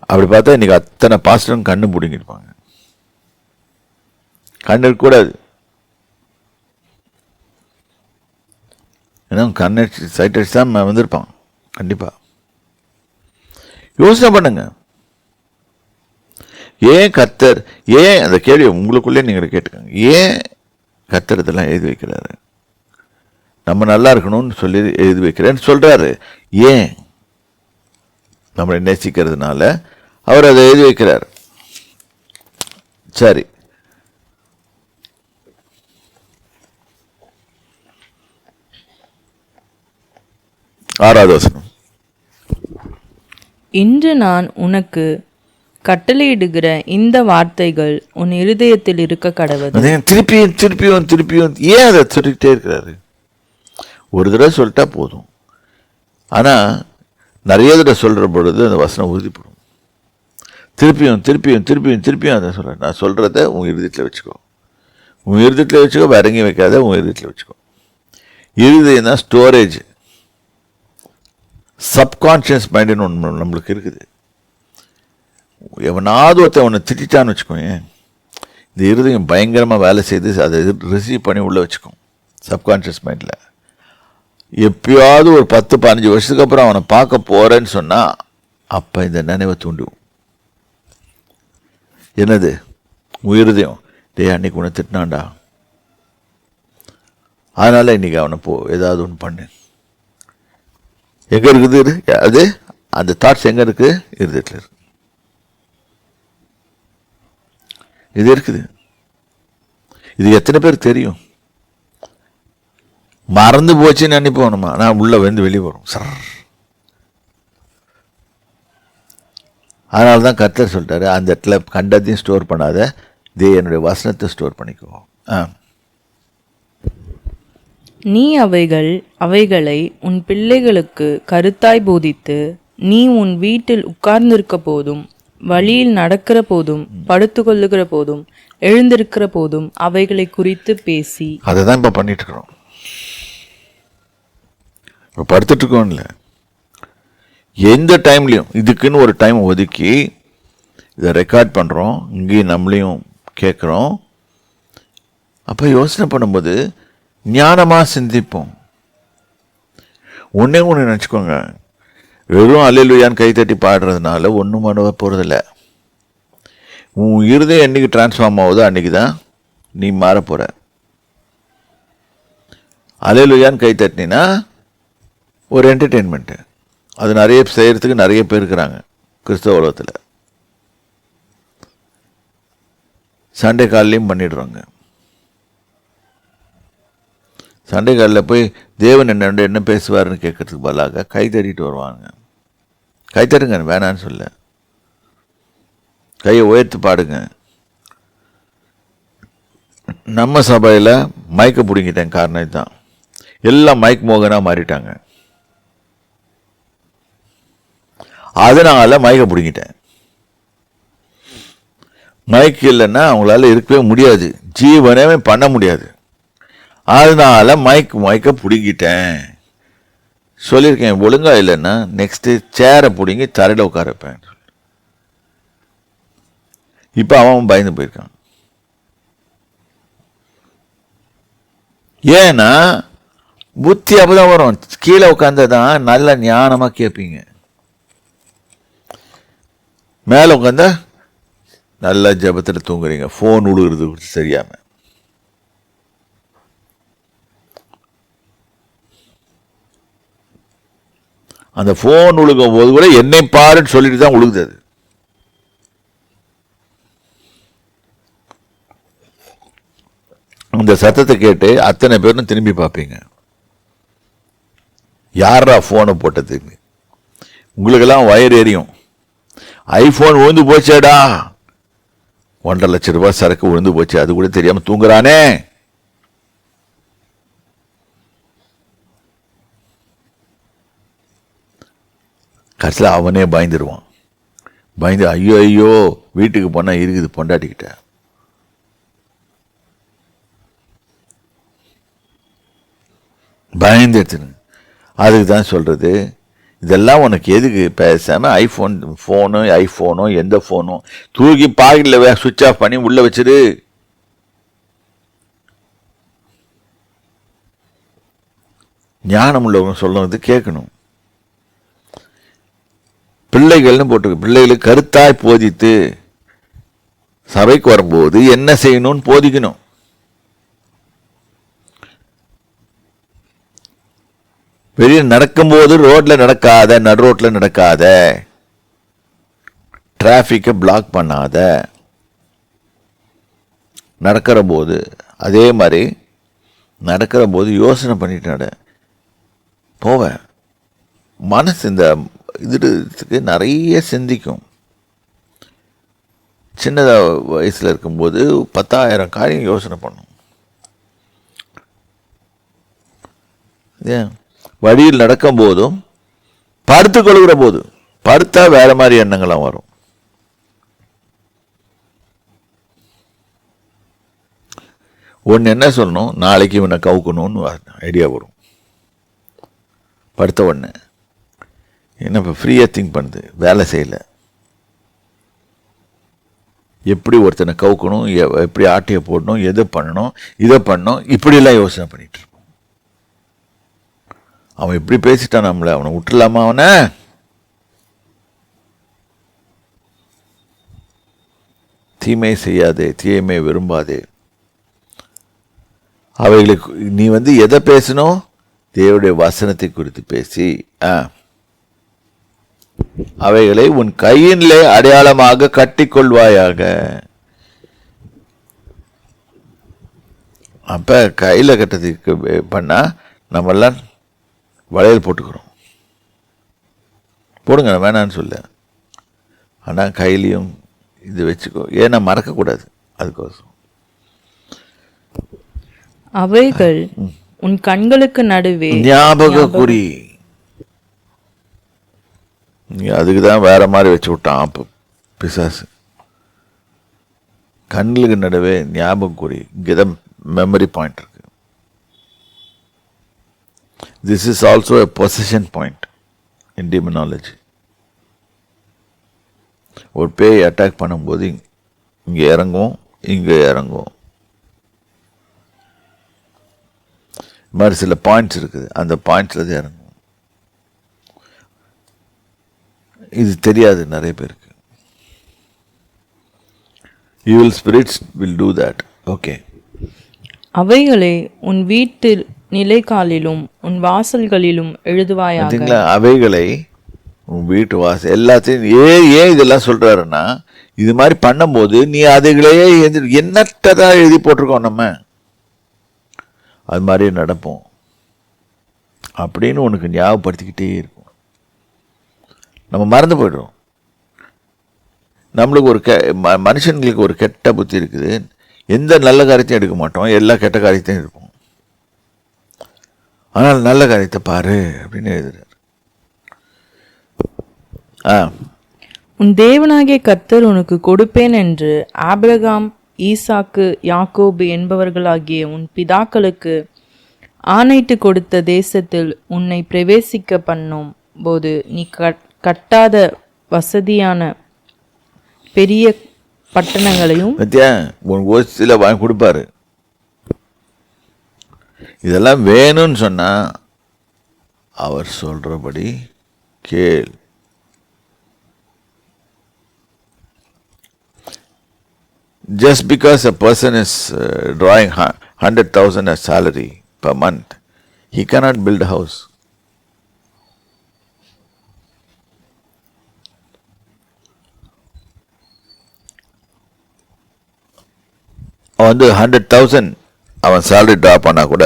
அப்படி பார்த்தா இன்னைக்கு அத்தனை பாஸ்டரும் கண்ணு பிடிங்கிருப்பாங்க. கண்ணு இருக்கக்கூடாது. ஏன்னா கண்ணடிச்சு சைட் அடிச்சு தான் வந்திருப்பான் கண்டிப்பா. யோசனை பண்ணுங்க. ஏன் கர்த்தர், ஏன் அந்த கேள்வி உங்களுக்குள்ளே நீங்கள் கேட்டுக்கோங்க. ஏன் கர்த்தர் இதெல்லாம் எழுதி வைக்கிறாரு? நம்ம நல்லா இருக்கணும்னு சொல்லி எழுதி வைக்கிறேன்னு சொல்றாரு. ஏன்? நம்மளை நேசிக்கிறதுனால அவர் அதை எழுதி வைக்கிறார். சரி, 6வது வசனம். இன்று நான் உனக்கு கட்டளையிடுகிற இந்த வார்த்தைகள் உன் இருதயத்தில் இருக்க கடவது. திருப்பியும் ஏன் அதை சொல்லிக்கிட்டே இருக்கிறாரு? ஒரு தடவை சொல்லிட்டா போதும். ஆனால் நிறைய தடவை சொல்கிற பொழுது அந்த வசனம் உறுதிப்படும். திருப்பியும் அதை சொல்கிறேன். நான் சொல்கிறத உன் இருதயத்தில் வச்சுக்கோ. உன் இருதயத்தில் வச்சுக்கோ, வேற எங்கேயும் வைக்காத, உன் இருதயத்தில் வச்சுக்கோ. இருதயம் தான் ஸ்டோரேஜ். சப்கான்ஷியஸ் மைண்டுன்னு ஒன்று நம்மளுக்கு இருக்குது. எவனாவது ஒருத்தன் ஒன்று திட்டான்னு வச்சுக்கோங்க, இந்த இருதயம் பயங்கரமாக வேலை செய்து அதை ரிசீவ் பண்ணி உள்ளே வச்சுக்கும் சப்கான்ஷியஸ் மைண்டில். எப்பயாவது ஒரு 10-15 வருஷத்துக்கு அப்புறம் அவனை பார்க்க போகிறேன்னு சொன்னால் அப்போ இந்த நினைவை தூண்டுவோம். என்னது? உயிர்தயம். அன்னைக்கு உன்னை திட்டினான்டா, அதனால் இன்றைக்கி அவனை ஏதாவது ஒன்று பண்ணு. எங்கே இருக்குது அது? அந்த தாட்ஸ் எங்கே இருக்குது? இருதயத்தில் இருக்கு. இது இருக்குது. இது எத்தனை பேருக்கு தெரியும்? மறந்து போச்சுன்னு நினைப்போம் நம்ம. ஆனால் உள்ள வந்து வெளியே வரும் சார். அதனால தான் கர்த்தர் சொல்லிட்டாரு, அந்த இடத்துல கண்டதையும் ஸ்டோர் பண்ணாத, என்னுடைய வசனத்தை ஸ்டோர் பண்ணிக்கோ. நீ அவைகளை உன் பிள்ளைகளுக்கு கருத்தாய் போதித்து, நீ உன் வீட்டில் உட்கார்ந்திருக்க போதும், வழியில் நடக்கிற போதும், படுத்து கொள்ளுகிற போதும், எழுந்திருக்கிற போதும் அவைகளை குறித்து பேசி. அதை தான் இப்போ பண்ணிட்டு இருக்கிறோம். இப்போ படுத்துட்டு இருக்கோம் இல்லை, எந்த டைம்லையும் இதுக்குன்னு ஒரு டைம் ஒதுக்கி இதை ரெக்கார்ட் பண்ணுறோம். இங்கேயும் நம்மளையும் கேட்குறோம். அப்போ யோசனை பண்ணும்போது ஞானமாக சிந்திப்போம். ஒன்றே ஒன்று நினச்சிக்கோங்க, வெறும் அல்லேலூயான்னு கைத்தட்டி பாடுறதுனால ஒன்றும் பண்ண போகிறதில்ல. உன் இருதயம் என்றைக்கு டிரான்ஸ்ஃபார்ம் ஆகுதோ அன்றைக்கி தான் நீ மாற போகிற. அல்லேலூயான்னு கைத்தட்டினா ஒரு என்டர்டெயின்மெண்ட்டு. அது நிறைய செய்கிறதுக்கு நிறைய பேர் இருக்கிறாங்க கிறிஸ்தவ உலகத்தில். சண்டே காலையிலையும் பண்ணிடுறாங்க. சண்டே காலில் போய் தேவன் என்ன பேசுவார்னு கேட்கறதுக்கு பதிலாக கை தட்டிட்டு வருவாங்க. கை தட்டுங்க, வேணான்னு சொல்ல, கையை உயர்த்து பாடுங்க. நம்ம சபையில் மைக்கை பிடிங்கிட்டேன். காரணம் இதுதான், எல்லாம் மைக் மோகனாக மாறிட்டாங்க. அதனால மைக்கை பிடிங்கிட்டேன். மைக் இல்லைன்னா அவங்களால இருக்கவே முடியாது, ஜீவனே பண்ண முடியாது. அதனால மைக்கை பிடிங்கிட்டேன் சொல்லியிருக்கேன். ஒழுங்கா இல்லைன்னா நெக்ஸ்ட்டு சேரை பிடிங்கி தரையில் உட்கார வைப்பேன். இப்போ அவன் பயந்து போயிருக்கான். ஏன்னா புத்தி அப்பதான் வரும். கீழே உட்காந்ததான் நல்ல ஞானமாக கேட்பீங்க. மேலே உட்காந்தா நல்லா ஜபத்தில் தூங்குறீங்க, ஃபோன் விழுகிறது சரியாம. அந்த ஃபோன் உழுகும் போது கூட என்னை பாருன்னு சொல்லிட்டு தான் உழுகுது. அது அந்த சத்தத்தை கேட்டு அத்தனை பேரும் திரும்பி பார்ப்பீங்க, யாரா ஃபோனை போட்டது. உங்களுக்கெல்லாம் வயிறு எரியும். ஐஃபோன் விழுந்து போச்சேடா, 1.5 லட்சம் ரூபாய் சரக்கு விழுந்து போச்சு, அது கூட தெரியாம தூங்குறானே. கடைசியில் அவனே பயந்துருவான். பயந்து ஐயோ ஐயோ வீட்டுக்கு போனா இருக்குது பொண்டாட்டிக்கிட்ட. பயந்து எடுத்துன்னு. அதுக்கு தான் சொல்றது, இதெல்லாம் உனக்கு எதுக்கு? பேசாம ஐஃபோனோ எந்த ஃபோனும் தூக்கி பாக்கெட்டில் சுவிட்ச் ஆஃப் பண்ணி உள்ள வச்சிரு. ஞானம் உள்ளவங்க சொல்றது கேட்கணும். பிள்ளைகள்னு போட்டு பிள்ளைகளுக்கு கருத்தாய் போதித்து சபைக்கு வரும்போது என்ன செய்யணும்னு போதிக்கணும். வெளியே நடக்கும்போது ரோட்ல நடக்காத, நடு ரோட்ல நடக்காத, டிராபிக்கை பிளாக் பண்ணாத. நடக்கிற போது அதே மாதிரி நடக்கிற போது யோசனை பண்ணிட்டு நட. போவேன் மனசு இந்த இதுக்கு நிறைய சிந்திக்கும். சின்னதாக வயசில் இருக்கும்போது 10,000 காரியம் யோசனை பண்ணும். ஏன் வழியில் நடக்கும் போதும் படுத்து கொள்கிற போது படுத்தா வேற மாதிரி எண்ணங்கள்லாம் வரும். ஒன்று என்ன சொல்லணும், நாளைக்கு இவனை கவுக்கணும்னு ஐடியா வரும். படுத்த உடனே என்ன இப்போ ஃப்ரீயாக திங்க் பண்ணுது, வேலை செய்யலை. எப்படி ஒருத்தனை கவுக்கணும், எப்படி ஆட்டையை போடணும், எதை பண்ணணும், இதை பண்ணணும், இப்படிலாம் யோசனை பண்ணிட்டு இருப்போம். அவன் எப்படி பேசிட்டான் நம்மளை, அவனை விட்டுலாமா? அவனை தீமை செய்யாதே, தீமை விரும்பாதே. அவைகளுக்கு நீ எதை பேசணும்? தேவனுடைய வசனத்தை குறித்து பேசி அவைகளை உன் கையிலே அடையாளமாக கட்டிக்கொள்வாயாக. அப்ப கையில கட்டதுக்கு பண்ணா நம்மெல்லாம் வளையல் போட்டுக்கிறோம். போடுங்க, வேணான்னு சொல்ல. ஆனா கையிலையும் இது வச்சுக்கோ, ஏன்னா மறக்கக்கூடாது. அதுக்கோசம் அவைகள் உன் கண்களுக்கு நடுவே ஞாபக குறி. அதுக்கு தான் வேற மாதிரி வச்சு விட்டான் பிசாசு. கண்களுக்கு நடுவே ஞாபகம் குறி. இங்கதான் மெமரி பாயிண்ட் இருக்கு. This is also a position point in demonology. ஒரு பேய் அட்டாக் பண்ணும்போது இங்க இறங்கும், இங்க இறங்கும். இது மாதிரி சில பாயிண்ட்ஸ் இருக்குது, அந்த பாயிண்ட்ஸ்ல தான் இறங்கும். இது தெரியாது நிறைய பேருக்கு. evil spirits will do that. Okay. அவைகளை உன் வீட்டில் நிலைக்காலிலும் உன் வாசல்களிலும் எழுதுவாயாக. அவைகளை உன் வீட்டு வாசல் எல்லாத்தையும் ஏன் இதெல்லாம் சொல்றாருன்னா, இது மாதிரி பண்ணும்போது நீ அதுகளையே என்னட்டதா எழுதி போட்டிருக்கோம், நம்ம அது மாதிரியே நடப்போம் அப்படின்னு உனக்கு ஞாபகப்படுத்திக்கிட்டே இருக்கும். நம்ம மறந்து போய்டுறோம். நம்மளுக்கு ஒரு மனுஷங்களுக்கு ஒரு கெட்ட புத்தி இருக்குது. எந்த நல்ல காரியத்தையும் எடுக்க மாட்டோம், எல்லா கெட்ட காரியத்தையும் எடுப்போம். ஆனால் நல்ல காரியத்தை பாரு அப்படின்னு எழுதுறாரு. உன் தேவனாகிய கர்த்தர் உனக்கு கொடுப்பேன் என்று ஆபிரகாம், ஈசாக்கு, யாக்கோபு என்பவர்களாகிய உன் பிதாக்களுக்கு ஆணையிட்டு கொடுத்த தேசத்தில் உன்னை பிரவேசிக்க பண்ணும் போது நீ கட்டாத வசதியான பெரிய பட்டணங்களையும் வாங்கி கொடுப்பாரு. இதெல்லாம் வேணும்னு சொன்னா அவர் சொல்றபடி கேள். Just because a person is drawing 100,000 as salary per month, he cannot build a house. அவன் 100,000 அவன் சேலரி ட்ராப் பண்ணால் கூட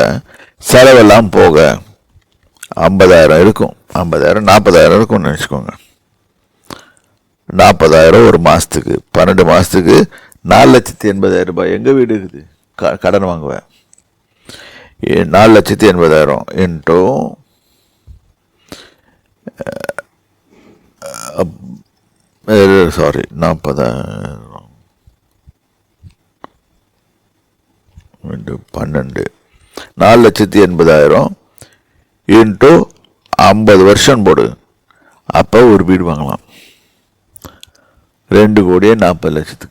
செலவெல்லாம் போக 50,000 இருக்கும், 50,000 40,000 இருக்கும்னு நினச்சிக்கோங்க. 40,000 ஒரு மாதத்துக்கு, 12 மாதத்துக்கு 4,80,000 ரூபாய். எங்கள் வீடு இருக்குது, கடன் வாங்குவேன். 4,80,000 இன்ட்டு சாரி 40,000 இன்ட்டு 12, 4,80,000 இன்ட்டு 50 வருஷம் போடு. அப்போ ஒரு வீடு வாங்கலாம் 2,40,00,000.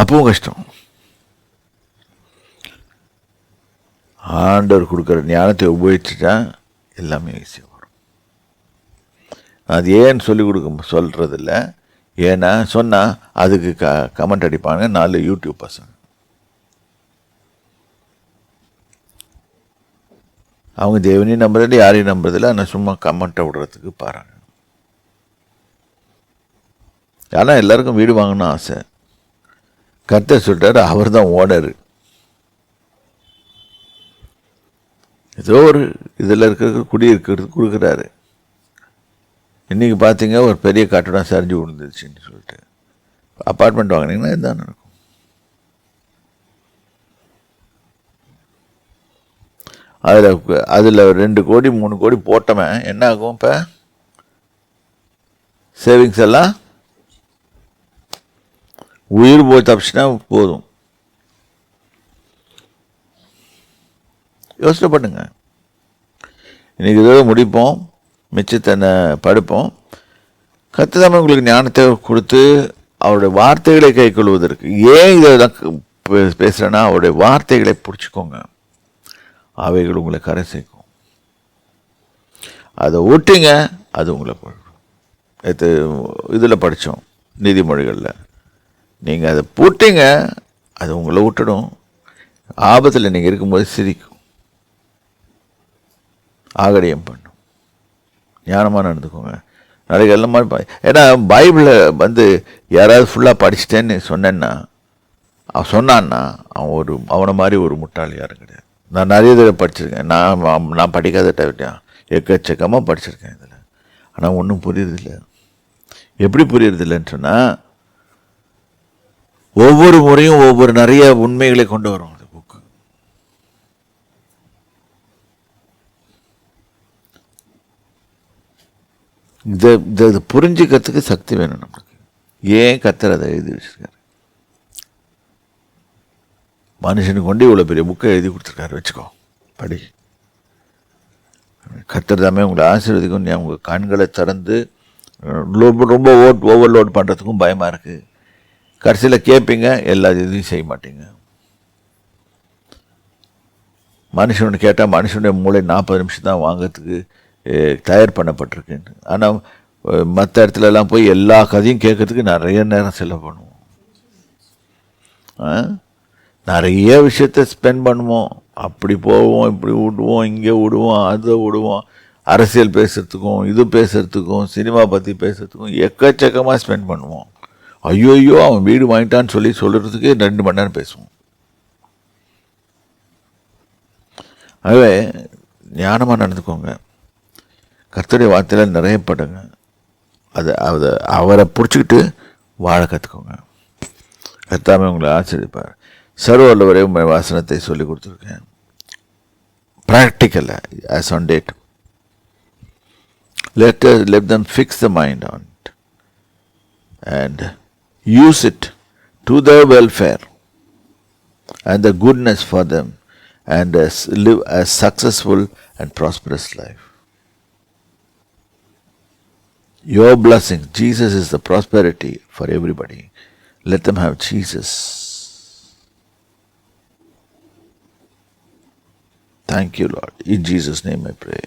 அப்பவும் கஷ்டம். ஆண்டவர் கொடுக்குற ஞானத்தை உபயோகிச்சுட்டா எல்லாமே ஈஸியாக வரும். அது ஏன்னு சொல்கிறதில்ல. ஏன்னா சொன்னால் அதுக்கு கமெண்ட் அடிப்பாங்க 4 யூடியூப் பசங்க. அவங்க தேவனையும் நம்புறதில்லை, யாரையும் நம்புறதில்லை. ஆனால் சும்மா கமெண்ட்டை விடுறதுக்கு பாருங்க. ஆனால் எல்லாருக்கும் வீடு வாங்கணும்னு ஆசை. கர்த்தர் சொல்லிட்டாரு, அவர் தான் ஓனரு. ஏதோ ஒரு இதில் குடியிருக்கிறது கொடுக்குறாரு. இன்றைக்கி பார்த்தீங்க ஒரு பெரிய கட்டடம் சரிஞ்சு விழுந்துருச்சுன்னு சொல்லிட்டு அப்பார்ட்மெண்ட் வாங்கினீங்கன்னா இதுதான் நடக்கும். அதில் 2 கோடி 3 கோடி போட்டவன் என்ன ஆகும்? இப்போ சேவிங்ஸ் எல்லாம் உயிர் போய் தப்பிச்சுன்னா போதும். யோசனை பண்ணுங்க. இன்றைக்கி இதோட முடிப்போம், மிச்சத்தை படுப்போம். கர்த்தர் உங்களுக்கு ஞானத்தை கொடுத்து அவருடைய வார்த்தைகளை கை கொள்வதற்கு. ஏன் இதை தான் பேசுகிறேன்னா, அவருடைய வார்த்தைகளை பிடிச்சிக்கோங்க. அவைகள் உங்களை கரை சேர்க்கும். அதை ஊட்டிங்க, அது உங்களை இதில் படித்தோம் நீதிமொழிகளில். நீங்கள் அதை பூட்டிங்க, அது உங்களை விட்டுடும். ஆபத்தில் நீங்கள் இருக்கும்போது சிரிக்கும், ஆகடியம் பண்ணும். ஞானமாக நடந்துக்கோங்க. நாளைக்கு எல்லாம் மாதிரி. ஏன்னா பைபிளை யாராவது ஃபுல்லாக படிச்சிட்டேன்னு சொன்னான்னா அவனை மாதிரி ஒரு முட்டாள் யாரும் கிடையாது. நான் நிறைய தடவை படிச்சிருக்கேன். நான் படிக்காத டைம் எக்கச்சக்கமாக படிச்சிருக்கேன் இதில். ஆனால் ஒன்றும் புரியுறதில்லை. எப்படி புரியுறதில்லைன்னு சொன்னால், ஒவ்வொரு முறையும் ஒவ்வொரு நிறைய உண்மைகளை கொண்டு வரும் அந்த புக்கு. இதை புரிஞ்சுக்கிறதுக்கு சக்தி வேணும் நம்மளுக்கு. ஏன் கர்த்தர் அதை எழுதி வச்சிருக்காரு? மனுஷனுக்கு கொண்டு இவ்வளோ பெரிய புக்கை எழுதி கொடுத்துருக்காரு, வச்சுக்கோ, படி. கர்த்தர் தாமே உங்களை ஆசீர்வதிக்கும். உங்கள் கண்களை திறந்து ரொம்ப ஓவர்லோட் பண்ணுறதுக்கும் பயமாக இருக்குது. கடைசியில் கேட்பீங்க, எல்லா இதையும் செய்ய மாட்டீங்க. மனுஷனு கேட்டால் மனுஷனுடைய மூளை 40 நிமிஷம் தான் வாங்கிறதுக்கு தயார் பண்ணப்பட்டிருக்குன்னு. ஆனால் மற்ற இடத்துலலாம் போய் எல்லா கதையும் கேட்கறதுக்கு நிறைய நேரம் செலவு பண்ணுவோம். நிறைய விஷயத்தை ஸ்பெண்ட் பண்ணுவோம். அப்படி போவோம், இப்படி விடுவோம், இங்கே விடுவோம், அதை விடுவோம். அரசியல் பேசுகிறதுக்கும், இது பேசுகிறதுக்கும், சினிமா பற்றி பேசுகிறதுக்கும் எக்கச்சக்கமாக ஸ்பெண்ட் பண்ணுவோம். ஐயோ அவன் வீடு வாங்கிட்டான்னு சொல்கிறதுக்கு 2 மணி நேரம் பேசுவோம். ஆகவே ஞானமாக நடந்துக்கோங்க. கர்த்தருடைய வார்த்தையில் நிறைய படுங்க. அவரை பிடிச்சிக்கிட்டு வாழ கற்றுக்கோங்க. கர்த்தாவே உங்களை ஆசீர்வதிப்பார். சர்வ வல்லவரே உங்கள் வாசனத்தை சொல்லி கொடுத்துருக்கேன். Practical as on date. Let them fix the mind on it and use it to their welfare and the goodness for them, and live a successful and prosperous life. Your blessing, Jesus is the prosperity for everybody. Let them have Jesus. Thank you, Lord. In Jesus' name I pray.